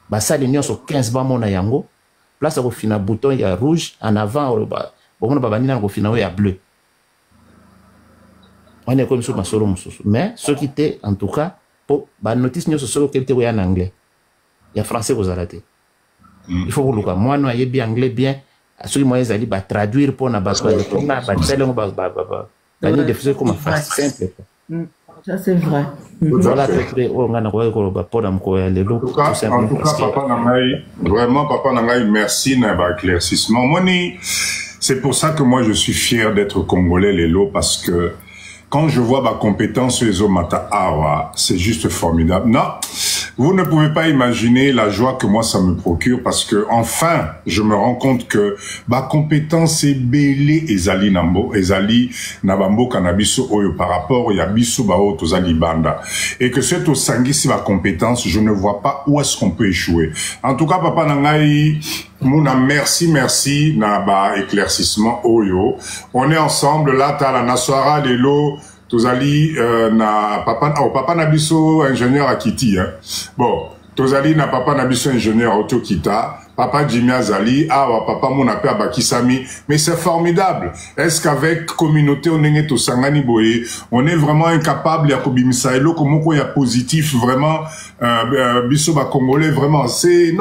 basa l'union sur 15 ba mona yango, place au fina bouton il y a rouge en avant bon ba banina ko fina il y a bleu. On est comme sur ma solo mususu, mais ceux qui étaient en tout cas pour ba notice nyo solo qui était en anglais. Il y a français vous arrêtez. Il faut que moi non y bien anglais bien ceux qui moyens ali ba traduire pour na ba telle ni de faire comme français simple. Ça c'est vrai. Voilà peut-être on a ko ba pour am ko le lo tout simplement. En tout cas papa Nangai, vraiment papa Nangai, merci na ba éclaircissement. Moni, c'est pour ça que moi je suis fier d'être congolais les lots parce que quand je vois ma compétence les Mata Awa, c'est juste formidable. Non, vous ne pouvez pas imaginer la joie que moi ça me procure parce que enfin, je me rends compte que ma compétence est belé ezali nambo, ezali nabambo kanabiso oyo par rapport ya biso bao tozali banda et que c'est au sangisi ma compétence, je ne vois pas où est-ce qu'on peut échouer. En tout cas, papa Nangai, Mouna, merci na ba éclaircissement oyo. On est ensemble là, t'as la Naswara, Lelo, Tozali, na papa Nabiso, ingénieur à Kiti, hein. Bon, Tozali na papa Nabiso, ingénieur auto Kita, papa Jimmy Azali, papa mon appel à Bakisami, mais c'est formidable. Est-ce qu'avec communauté on est tout sangani boye, on est vraiment incapable, Yakobi Misaelo, comment il y a positif, vraiment, biso ba congolais, vraiment, c'est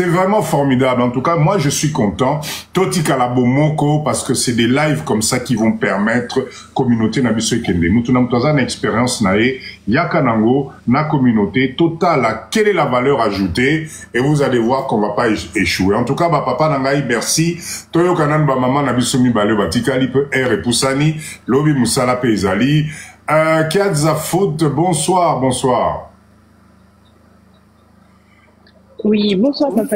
vraiment formidable. En tout cas, moi, je suis content. Toti Kalabomoko, parce que c'est des lives comme ça qui vont permettre communauté na biso ekende. Nous, tout une expérience nae, yakanango, na communauté, totale, quelle est la valeur ajoutée, et vous allez voir qu'on va pas échouer. En tout cas, papa Nangai, merci. Toyo kanan ba maman na biso mibale batikali pe et Poussani, lobi musala pe ezali. Kiadza Foot, bonsoir. Oui, bonsoir papa.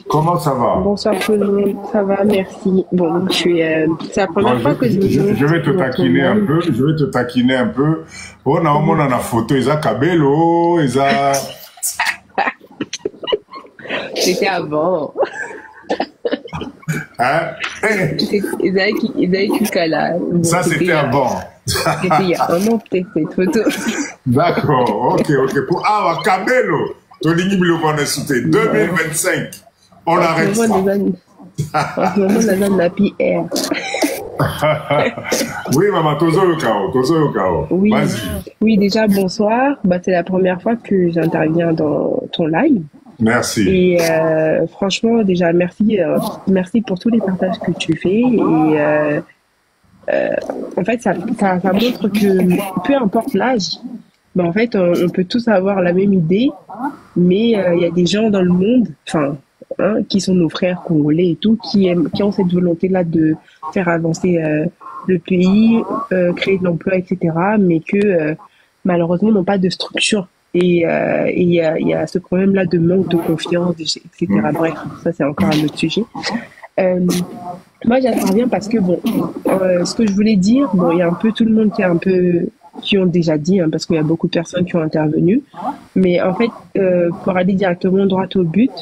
Comment ça va? Bonsoir tout le monde, ça va, merci. Bon, c'est la première fois que je vais te taquiner un peu, On a la photo, Isa Kabelo, Isa... C'était avant. Hein? Ça, c'était avant. C'était il y a un an, peut-être, cette photo. D'accord, ok. Pour Kabelo, Tolini Bilokon est sauté 2025. On arrête ça. En ce moment, on a la PR. Oui, maman, Tozo Yokao. Oui. Vas-y. Oui, déjà, bonsoir. C'est la première fois que j'interviens dans ton live. Merci. Et franchement, déjà, merci pour tous les partages que tu fais. Et en fait, ça montre que peu importe l'âge, en fait, on peut tous avoir la même idée, mais il y a des gens dans le monde, qui sont nos frères congolais et tout, qui ont cette volonté-là de faire avancer le pays, créer de l'emploi, etc., mais que malheureusement n'ont pas de structure. Et il y a ce problème-là de manque de confiance, etc. Bref, ça c'est encore un autre sujet. Moi j'interviens parce que ce que je voulais dire, il y a un peu tout le monde qui ont déjà dit, parce qu'il y a beaucoup de personnes qui ont intervenu, mais en fait pour aller directement droit au but,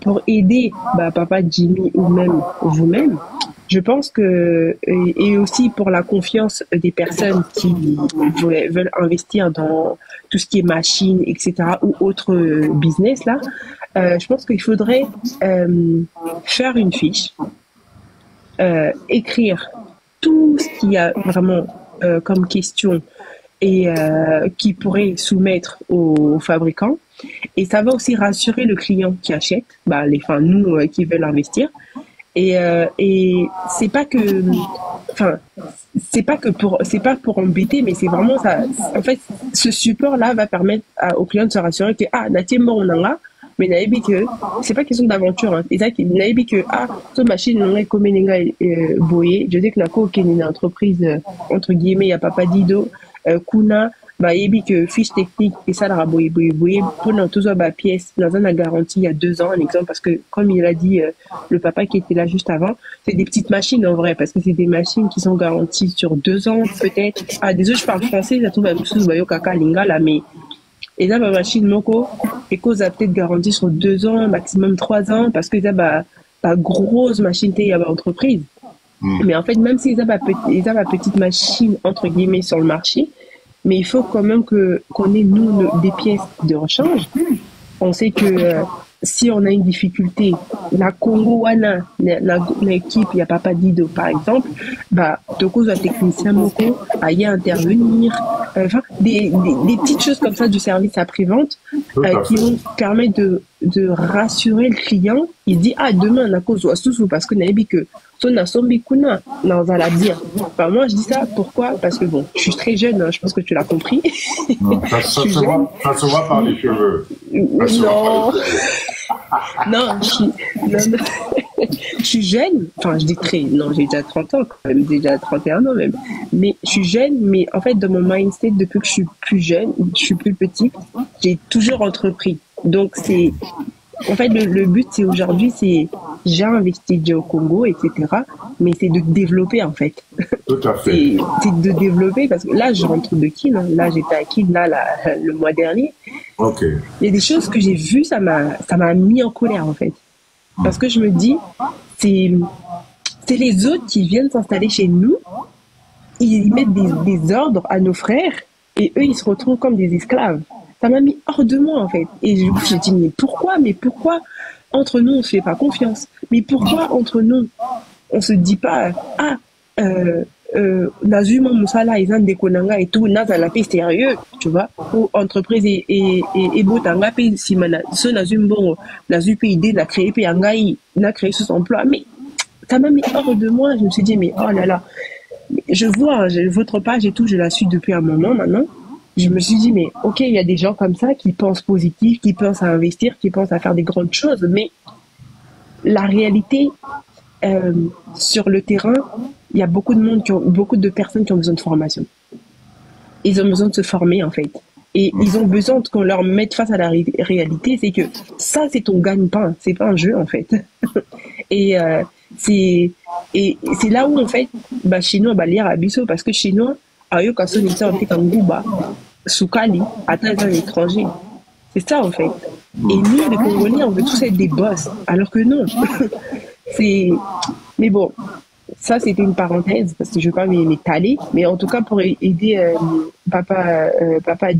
pour aider papa Jimmy ou même vous-même, je pense que, et aussi pour la confiance des personnes qui veulent investir dans tout ce qui est machine, etc., ou autre business, là, je pense qu'il faudrait faire une fiche, écrire tout ce qu'il y a vraiment comme question et qui pourrait soumettre aux fabricants. Et ça va aussi rassurer le client qui achète, nous qui veulent investir. Et c'est pas que enfin, c'est pas pour embêter, mais c'est vraiment ça. En fait, ce support-là va permettre aux clients de se rassurer que, on a mais naïbi que c'est pas question d'aventure, hein. Et ça qui naïbi que cette machine on est comme boyé, je dis que la une entreprise entre guillemets, il y a Papa Dido, Kuna, bah yebi que fiche technique et ça la boyé pour dans tout ça pièce dans une garantie il y a 2 ans, un exemple, parce que comme il a dit le papa qui était là juste avant, c'est des petites machines en vrai, parce que c'est des machines qui sont garanties sur 2 ans peut-être. Désolé, je parle français, ça trouve un peu sous kaka lingala, mais et là, ma machine moko, et cause a peut-être garantie sur 2 ans, maximum 3 ans, parce que ça, pas grosse machine t'es à entreprise. Mais en fait, même si ils ont ma petite machine, entre guillemets, sur le marché, mais il faut quand même qu'on ait, nous, des pièces de rechange. On sait que si on a une difficulté, la Congo, l'équipe, il n'y a Papa Dido, par exemple, de cause un technicien moko, à y intervenir, enfin, des petites choses comme ça du service après-vente, qui vont permettre de rassurer le client. Il dit, demain, on a cause ou parce qu'on a dit que son asombi kuna, on va la dire. Enfin, moi, je dis ça, pourquoi? Parce que bon, je suis très jeune, hein, je pense que tu l'as compris. Ça se voit par les cheveux. Non, je suis jeune, enfin je dis j'ai déjà 30 ans quand même, déjà 31 ans même, mais je suis jeune, mais en fait dans mon mindset, depuis que je suis plus jeune, je suis plus petite, j'ai toujours entrepris. Donc c'est, en fait le but c'est aujourd'hui, c'est j'ai investi au Congo, etc., mais c'est de développer en fait. Tout à fait. C'est de développer, parce que là je rentre de Kin, hein. Là j'étais à Kin le mois dernier. Ok. Il y a des choses que j'ai vues, ça m'a mis en colère en fait. Parce que je me dis, c'est les autres qui viennent s'installer chez nous, ils mettent des ordres à nos frères, et eux ils se retrouvent comme des esclaves. Ça m'a mis hors de moi en fait. Et du coup j'ai dit, mais pourquoi entre nous on se fait pas confiance? Mais pourquoi entre nous on se dit pas, Nazuma Moussala, ils ont des konanga et tout, Naz à la paix sérieux, tu vois, ou entreprise et Botanga, puis si ce Nazum bon, Nazum idée n'a créé, puis Angaï n'a créé sous emploi, mais ça m'a mis hors de moi. Je me suis dit, mais oh là là, je vois, votre page et tout, je la suis depuis un moment maintenant. Je me suis dit, mais ok, il y a des gens comme ça qui pensent positif, qui pensent à investir, qui pensent à faire des grandes choses, mais la réalité, sur le terrain, il y a beaucoup de personnes qui ont besoin de formation. Ils ont besoin de se former en fait. Et ils ont besoin qu'on leur mette face à la réalité, c'est que ça c'est ton gagne-pain, c'est pas un jeu en fait. Et c'est là où en fait, chinois lire à Bisso, parce que chinois, ayo kaso ni ça en fait en Gouba, Soukali, atteint un étranger. C'est ça en fait. Et nous les Congolais, on veut tous être des boss, alors que non. Mais bon, ça c'était une parenthèse parce que je veux pas m'étaler, mais en tout cas pour aider papa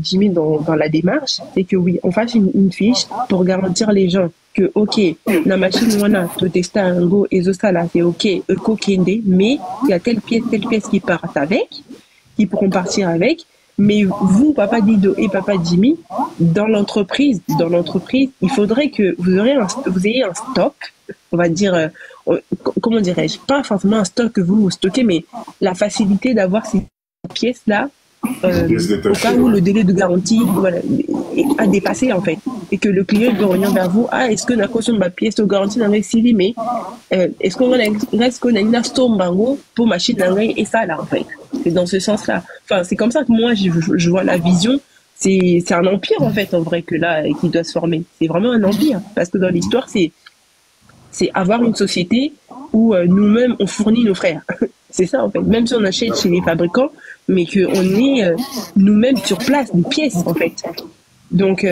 Jimmy dans la démarche, c'est que oui, on fasse une fiche pour garantir les gens que ok, la machine wana to testa un go et ça là c'est ok, kokende, mais il y a telle pièce qui partent avec, qui pourront partir avec. Mais vous, Papa Dido et Papa Jimmy, dans l'entreprise, il faudrait que vous ayez un stock, on va dire, comment dirais-je, pas forcément un stock que vous stockez, mais la facilité d'avoir ces pièces-là, au cas où le délai de garantie a dépassé en fait, et que le client peut revenir vers vous, est-ce que la caution de ma pièce de garantie dans les civils, mais est-ce qu'on a une stombango pour machine et ça là en fait, c'est dans ce sens-là. Enfin, c'est comme ça que moi je vois la vision. C'est un empire en fait en vrai que là qui doit se former. C'est vraiment un empire parce que dans l'histoire c'est avoir une société où nous-mêmes on fournit nos frères. C'est ça en fait. Même si on achète chez les fabricants, mais qu'on est nous-mêmes sur place, des pièces en fait. Donc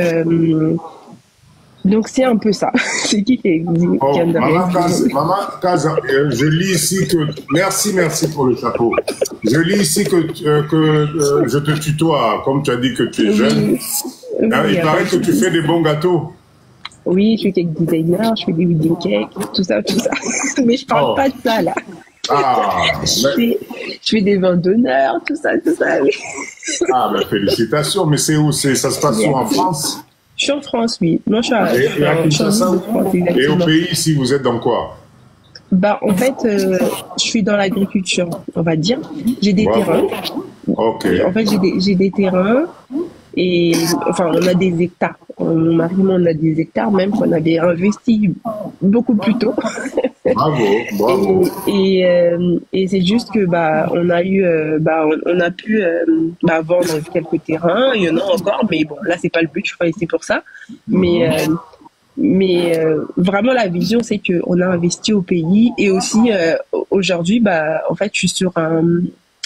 c'est un peu ça. C'est qui Maman Kaza, je lis ici que merci pour le chapeau. Je lis ici que je te tutoie, comme tu as dit que tu es jeune. Il paraît que tu fais des bons gâteaux. Oui, je suis cake designer, je fais des wedding cakes, tout ça. Mais je parle pas de ça là. Je fais des vins d'honneur, tout ça, oui. Félicitations, mais c'est où? Ça se passe où, en France? Je suis en France, oui. Moi, je suis à Kinshasa. Et au pays, ici, vous êtes dans quoi? Bah, en fait, je suis dans l'agriculture, on va dire. J'ai des terrains. Ok. En fait, j'ai des terrains et enfin, on a des hectares. Mon mari, moi, on a des hectares même qu'on avait investi beaucoup plus tôt. Bravo, bravo. Et c'est juste que bah on a eu on a pu vendre quelques terrains. Il y en a encore, mais bon, là c'est pas le but. Je suis pas ici pour ça. Mais vraiment la vision c'est que on a investi au pays et aussi aujourd'hui en fait je suis sur un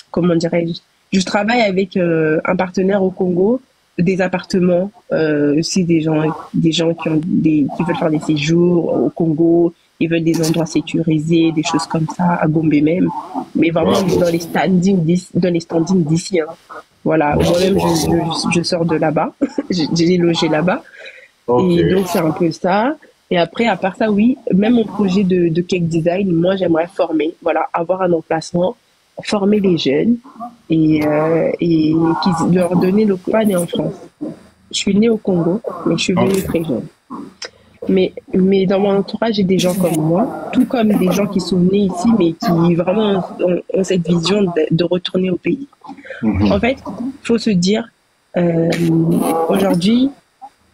comment dirais-je, je travaille avec un partenaire au Congo, des appartements, aussi des gens qui ont qui veulent faire des séjours au Congo, ils veulent des endroits sécurisés, des choses comme ça, à Gombe même, mais vraiment dans les standings d'ici. Hein. Voilà, moi-même je sors de là-bas, j'ai logé là-bas. Okay. Et donc c'est un peu ça. Et après, à part ça, oui, même mon projet de cake design, moi j'aimerais former, voilà, avoir un emplacement, former les jeunes et leur donner le pas né en France. Je suis née au Congo, mais je suis venue très jeune. Mais dans mon entourage, j'ai des gens comme moi, tout comme des gens qui sont nés ici, mais qui vraiment ont cette vision de retourner au pays. En fait, faut se dire, aujourd'hui,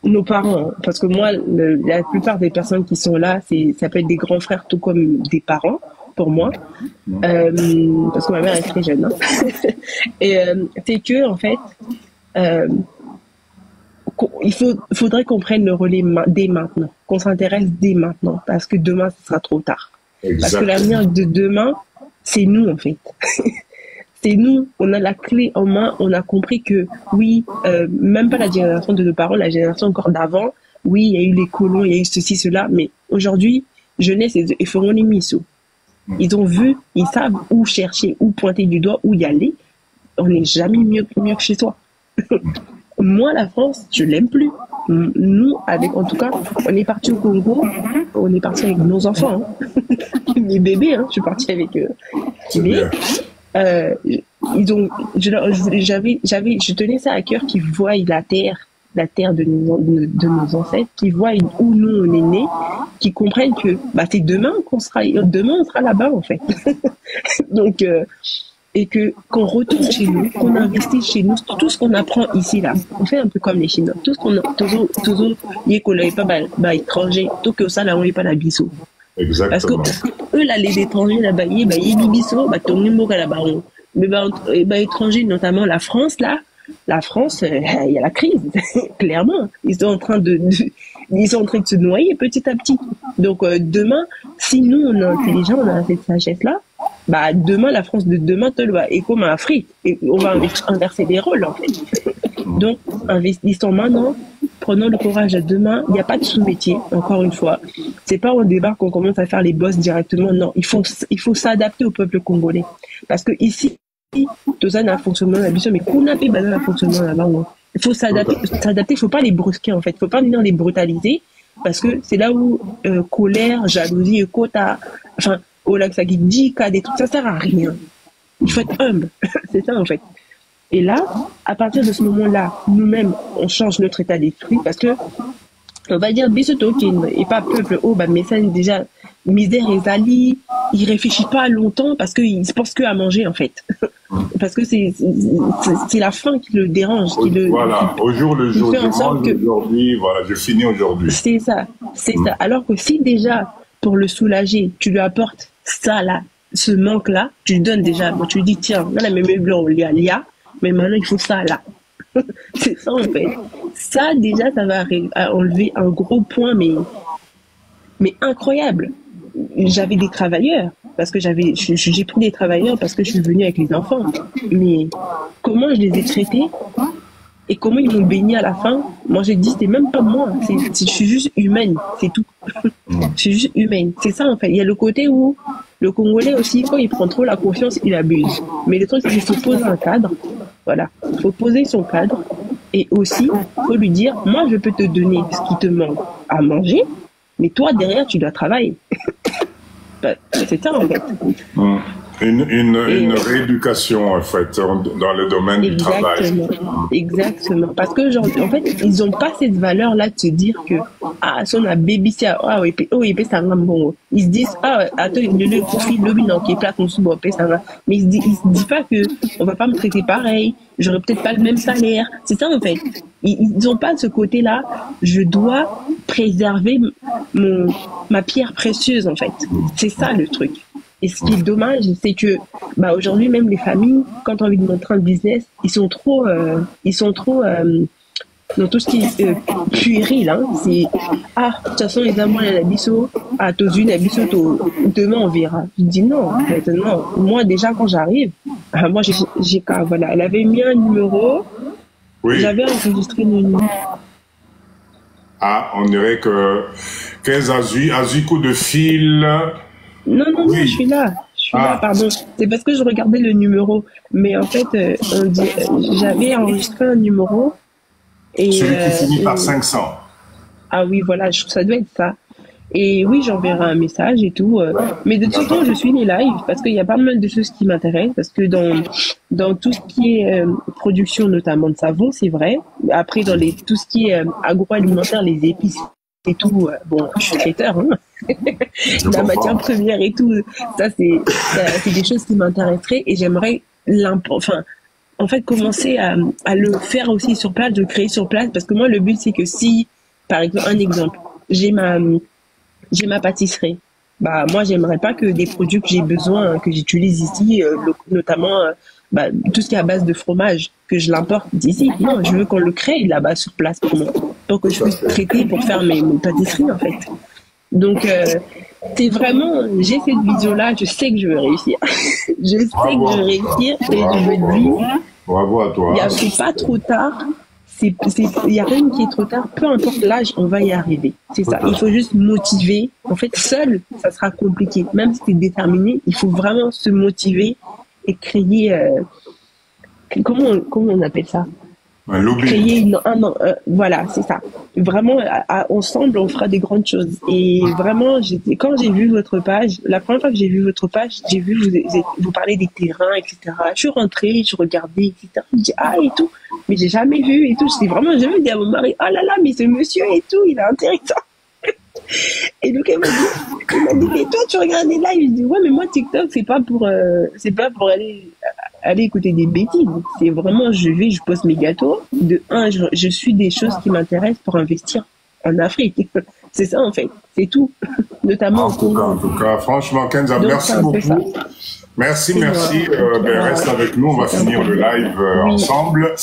nos parents, parce que moi, la plupart des personnes qui sont là, ça peut être des grands frères, tout comme des parents, pour moi, parce que ma mère est très jeune. Hein. Et c'est que, en fait, il faudrait qu'on prenne le relais dès maintenant, qu'on s'intéresse dès maintenant, parce que demain, ce sera trop tard. Exactement. Parce que l'avenir de demain, c'est nous, en fait. C'est nous, on a la clé en main, on a compris que, oui, même pas la génération de nos parents, la génération encore d'avant, oui, il y a eu les colons, il y a eu ceci, cela, mais aujourd'hui, jeunesse, ils feront les missos. Ils ont vu, ils savent où chercher, où pointer du doigt, où y aller. On n'est jamais mieux que chez soi. Moi, la France, je l'aime plus. Nous, en tout cas, on est parti au Congo, on est parti avec nos enfants, hein. Mes bébés, hein, je suis partie avec eux. Je tenais ça à cœur qu'ils voient la terre de nos ancêtres, qu'ils voient où nous on est nés, qu'ils comprennent que c'est demain on sera là-bas en fait. Donc et qu'on retourne chez nous, qu'on investisse chez nous tout ce qu'on apprend ici là. On fait un peu comme les Chinois, tout ce qu'on a toujours y qu'on n'avait pas étranger, tout que ça là on n'est pas la biseau. Exactement. Parce que eux là les étrangers là-bas y bibiso ton numéro là-bas. Mais étrangers, notamment la France, il y a la crise, clairement. Ils sont en train de se noyer petit à petit. Donc, demain, si nous, on est intelligents, on a cette sagesse-là, demain, la France de demain, est comme l'Afrique. Et on va inverser les rôles, en fait. Donc, investissons maintenant, prenons le courage à demain. Il n'y a pas de sous-métier, encore une fois. C'est pas au départ qu'on commence à faire les boss directement. Non, il faut s'adapter au peuple congolais. Parce que ici, tout ça n'a fonctionnement d'habitude, mais qu'on a fait un fonctionnement là-bas. Il faut s'adapter. Il faut pas les brusquer, en fait. Il faut pas venir les brutaliser. Parce que c'est là où colère, jalousie, quota, enfin, ça qui dit qu'à des trucs, ça sert à rien. Il faut être humble. C'est ça, en fait. Et là, à partir de ce moment-là, nous-mêmes, on change notre état d'esprit parce que, on va dire, Bissoto, et pas peuple, mais ça, déjà, misère et zali, il réfléchit pas longtemps parce qu'il se pense qu'à manger, en fait. Parce que c'est la faim qui le dérange. Voilà, au jour le jour, aujourd'hui, voilà, je finis aujourd'hui. C'est ça. Alors que si déjà, pour le soulager, tu lui apportes ça, là, ce manque-là, tu lui donnes déjà, tu lui dis, tiens, là, mes meubles, on lui a, mais maintenant, il faut ça, là. C'est ça, en fait. Ça, déjà, ça va enlever un gros point, mais incroyable. J'avais des travailleurs, parce que j'ai pris des travailleurs parce que je suis venue avec les enfants. Mais comment je les ai traités et comment ils m'ont béni à la fin, moi j'ai dit, c'était même pas moi. Je suis juste humaine, c'est tout. Je suis juste humaine. C'est ça, en fait. Il y a le côté où le Congolais aussi, quand il prend trop la confiance, il abuse. Mais le truc, c'est qu'il faut poser un cadre. Voilà. Il faut poser son cadre. Et aussi, il faut lui dire, moi, je peux te donner ce qui te manque à manger, mais toi, derrière, tu dois travailler. C'est ça, en fait. Une rééducation, en fait, dans le domaine du travail. Exactement. Parce que, genre, en fait, ils n'ont pas cette valeur-là de se dire que, ah, si on a babysit, ah, oui, ça va bon. Ils se disent, ah, attends, le profil, le bilan qui est plat, on se voit, ça va. Mais ils se disent pas que, on va pas me traiter pareil, j'aurai peut-être pas le même salaire. C'est ça, en fait. Ils n'ont pas ce côté-là, je dois préserver ma pierre précieuse, en fait. C'est ça, le truc. Et ce qui est dommage, c'est que bah, aujourd'hui, même les familles, quand on a envie de montrer un business, ils sont trop dans tout ce qui est puéril. Hein. C'est ah, de toute façon, les amants, il y a la bisso, ah, t'os une, la bisso, demain, on verra. Je dis non, maintenant, moi, déjà, quand j'arrive, moi, j'ai voilà, elle avait mis un numéro, oui. J'avais enregistré le numéro. Ah, on dirait que 15 Azui coup de fil. Non, je suis là. Pardon. C'est parce que je regardais le numéro. Mais en fait, j'avais enregistré un numéro. Et, celui qui finit par 500. Ah oui, voilà, ça doit être ça. Et oui, j'enverrai un message et tout. Mais de toute façon, je suis les lives parce qu'il y a pas mal de choses qui m'intéressent. Parce que dans tout ce qui est production, notamment de savon, c'est vrai. Après, dans tout ce qui est agroalimentaire, les épices et tout, bon, je suis traiteur, hein. La matière première et tout, ça c'est des choses qui m'intéresseraient et j'aimerais en fait commencer à le faire aussi sur place, de créer sur place, parce que moi le but c'est que si, par exemple, un exemple, j'ai ma pâtisserie, bah moi j'aimerais pas que des produits que j'ai besoin, que j'utilise ici, notamment tout ce qui est à base de fromage, que je l'importe d'ici. Non, je veux qu'on le crée là-bas sur place pour que je puisse traiter pour faire mes pâtisseries en fait. Donc c'est vraiment, j'ai cette vision-là, je sais que je vais réussir. Je sais Bravo. Que je vais réussir et je me dis, bravo à toi. C'est pas trop tard. Il y a rien qui est trop tard. Peu importe l'âge, on va y arriver. C'est ça. Il faut juste motiver. En fait, seul, ça sera compliqué. Même si tu es déterminé, il faut vraiment se motiver et créer. Comment on appelle ça? Un lobby. Créer voilà, c'est ça. Vraiment, ensemble, on fera des grandes choses. Et vraiment, quand j'ai vu votre page, la première fois que j'ai vu votre page, j'ai vu vous parler des terrains, etc. Je suis rentrée, je regardais, etc. Je dis ah et tout, mais j'ai jamais vu et tout. J'ai jamais dit à mon mari, oh là là, mais ce monsieur et tout, il est intéressant. Et donc elle m'a dit, mais toi tu regardes les lives? Je dis ouais, mais moi TikTok c'est pas pour aller écouter des bêtises. C'est vraiment, je pose mes gâteaux. De un, je suis des choses qui m'intéressent pour investir en Afrique. C'est ça en fait, c'est tout. Notamment en tout cas, franchement, Kenza, merci beaucoup. Merci. Reste avec nous, on va finir le live ensemble.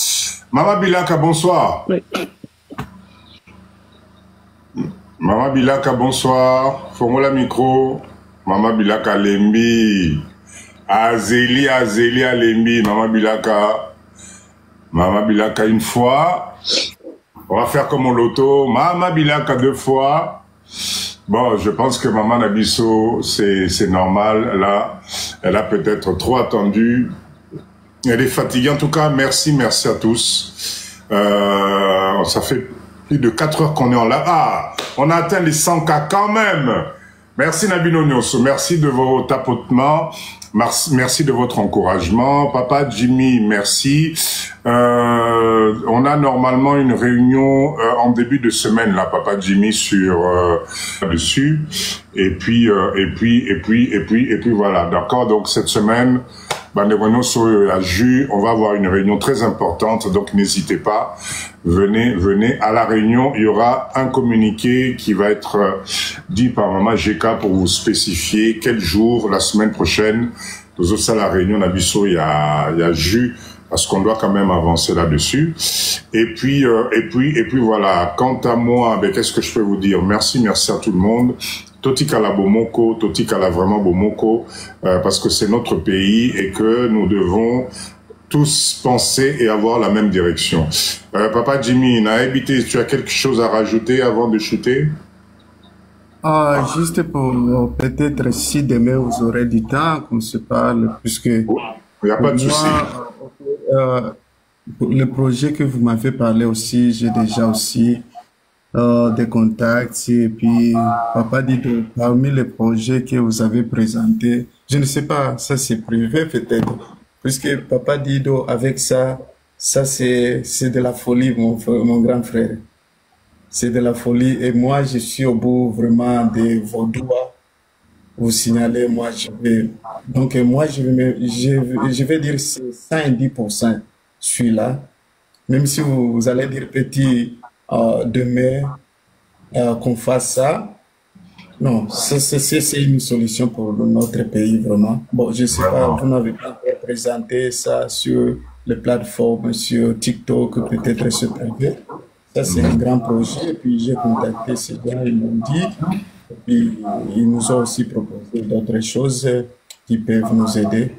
Mama Bilaka, bonsoir. Oui. Mama Bilaka, bonsoir. Formula micro. Mama Bilaka Lembi. Azélie Lembi. Mama Bilaka une fois. On va faire comme au loto. Mama Bilaka 2 fois. Bon, je pense que Maman Nabisso, c'est normal. Là, elle a peut-être trop attendu. Elle est fatiguée. En tout cas, merci à tous. Ça fait plus de 4 heures qu'on est en live. Ah, on a atteint les 100 cas quand même. Merci Nabino Nyoso, merci de vos tapotements, merci de votre encouragement. Papa Jimmy, merci. On a normalement une réunion en début de semaine là, Papa Jimmy, sur dessus. Et puis voilà, d'accord. Donc cette semaine, on va avoir une réunion très importante, donc n'hésitez pas, venez à la réunion. Il y aura un communiqué qui va être dit par Maman GK pour vous spécifier quel jour, la semaine prochaine, nous aussi à la réunion Nabisso, il y a jus, parce qu'on doit quand même avancer là-dessus. Et puis voilà. Quant à moi, qu'est-ce que je peux vous dire? Merci à tout le monde. Totikala Bomoko, Totikala vraiment Bomoko, parce que c'est notre pays et que nous devons tous penser et avoir la même direction. Papa Jimmy, Naébité, tu as quelque chose à rajouter avant de chuter? Juste pour peut-être si demain vous aurez du temps qu'on se parle, puisque il n'y a pas de souci. Le projet que vous m'avez parlé aussi, j'ai déjà aussi des contacts, et puis papa dit que parmi les projets que vous avez présentés, Je ne sais pas, ça c'est privé peut-être. Puisque Papa Dido, avec ça, c'est de la folie, mon grand frère. C'est de la folie. Et moi, je suis au bout vraiment de vos doigts. Vous signalez, moi, je vais. Donc, moi, je vais dire 110%. Je suis là. Même si vous allez dire petit demain qu'on fasse ça. Non, c'est une solution pour notre pays, vraiment. Bon, je ne sais pas, vous n'avez pas présenté ça sur les plateformes, sur TikTok, peut-être sur privé. Ça, c'est un grand projet. Et puis, j'ai contacté ces gars, ils m'ont dit. Et puis, ils nous ont aussi proposé d'autres choses qui peuvent nous aider.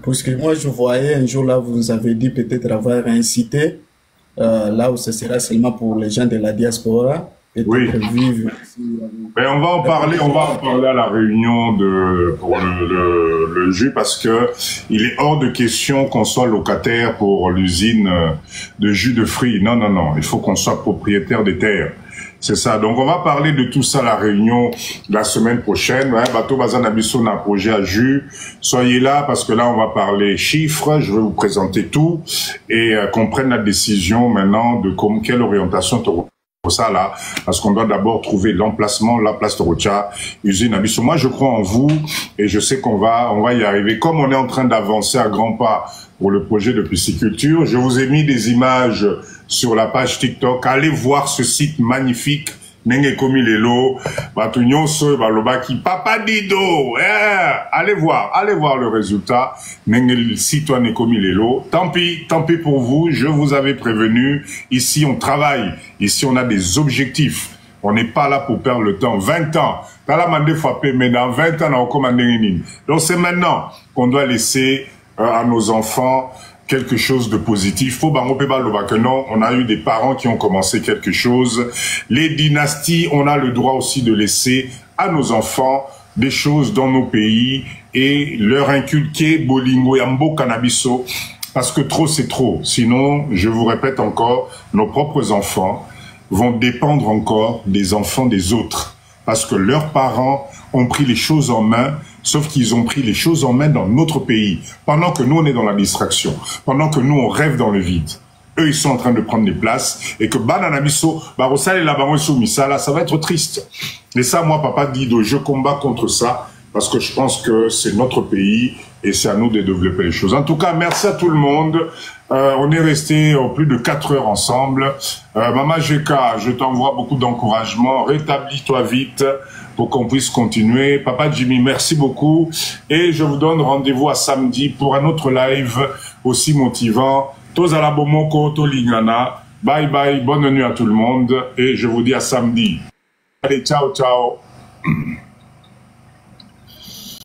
Parce que moi, je voyais un jour là, vous nous avez dit peut-être avoir incité, là où ce sera seulement pour les gens de la diaspora. Oui. Mais on va en parler à la réunion pour le jus parce que il est hors de question qu'on soit locataire pour l'usine de jus de fruits. Non, non, non. Il faut qu'on soit propriétaire des terres. C'est ça. Donc, on va parler de tout ça à la réunion la semaine prochaine. Ouais, Bateau Bazan Abisso, on a un projet à jus. Soyez là parce que là, on va parler chiffres. Je vais vous présenter tout et qu'on prenne la décision maintenant de quelle orientation ça là, parce qu'on doit d'abord trouver l'emplacement, la place de Rocha, usine Abisso. Moi, je crois en vous et je sais qu'on va y arriver. Comme on est en train d'avancer à grands pas pour le projet de pisciculture, je vous ai mis des images sur la page TikTok. Allez voir ce site magnifique. Nenge komi lelo, batu nyonso baloba ki Papa Dido, allez voir le résultat. Nenge citoyen komi lelo. Tant pis pour vous, je vous avais prévenu. Ici on travaille, ici on a des objectifs. On n'est pas là pour perdre le temps. 20 ans, t'as la mandé frappé, mais dans 20 ans on a commandé une. Donc c'est maintenant qu'on doit laisser à nos enfants quelque chose de positif. Faut que non, on a eu des parents qui ont commencé quelque chose. Les dynasties, on a le droit aussi de laisser à nos enfants des choses dans nos pays et leur inculquer bolingo yambo cannabiso parce que trop c'est trop. Sinon, je vous répète encore, nos propres enfants vont dépendre encore des enfants des autres parce que leurs parents ont pris les choses en main. Sauf qu'ils ont pris les choses en main dans notre pays. Pendant que nous, on est dans la distraction. Pendant que nous, on rêve dans le vide. Eux, ils sont en train de prendre des places. Et que Bananabiso, Barosal et Labaroso Misala, ça va être triste. Et ça, moi, Papa Dido, je combats contre ça. Parce que je pense que c'est notre pays. Et c'est à nous de développer les choses. En tout cas, merci à tout le monde. On est resté plus de 4 heures ensemble. Maman Jeka, je t'envoie beaucoup d'encouragement. Rétablis-toi vite pour qu'on puisse continuer. Papa Jimmy, merci beaucoup. Et je vous donne rendez-vous à samedi pour un autre live aussi motivant. Tozala Bomoko, Tolingana. Bye bye, bonne nuit à tout le monde. Et je vous dis à samedi. Allez, ciao, ciao.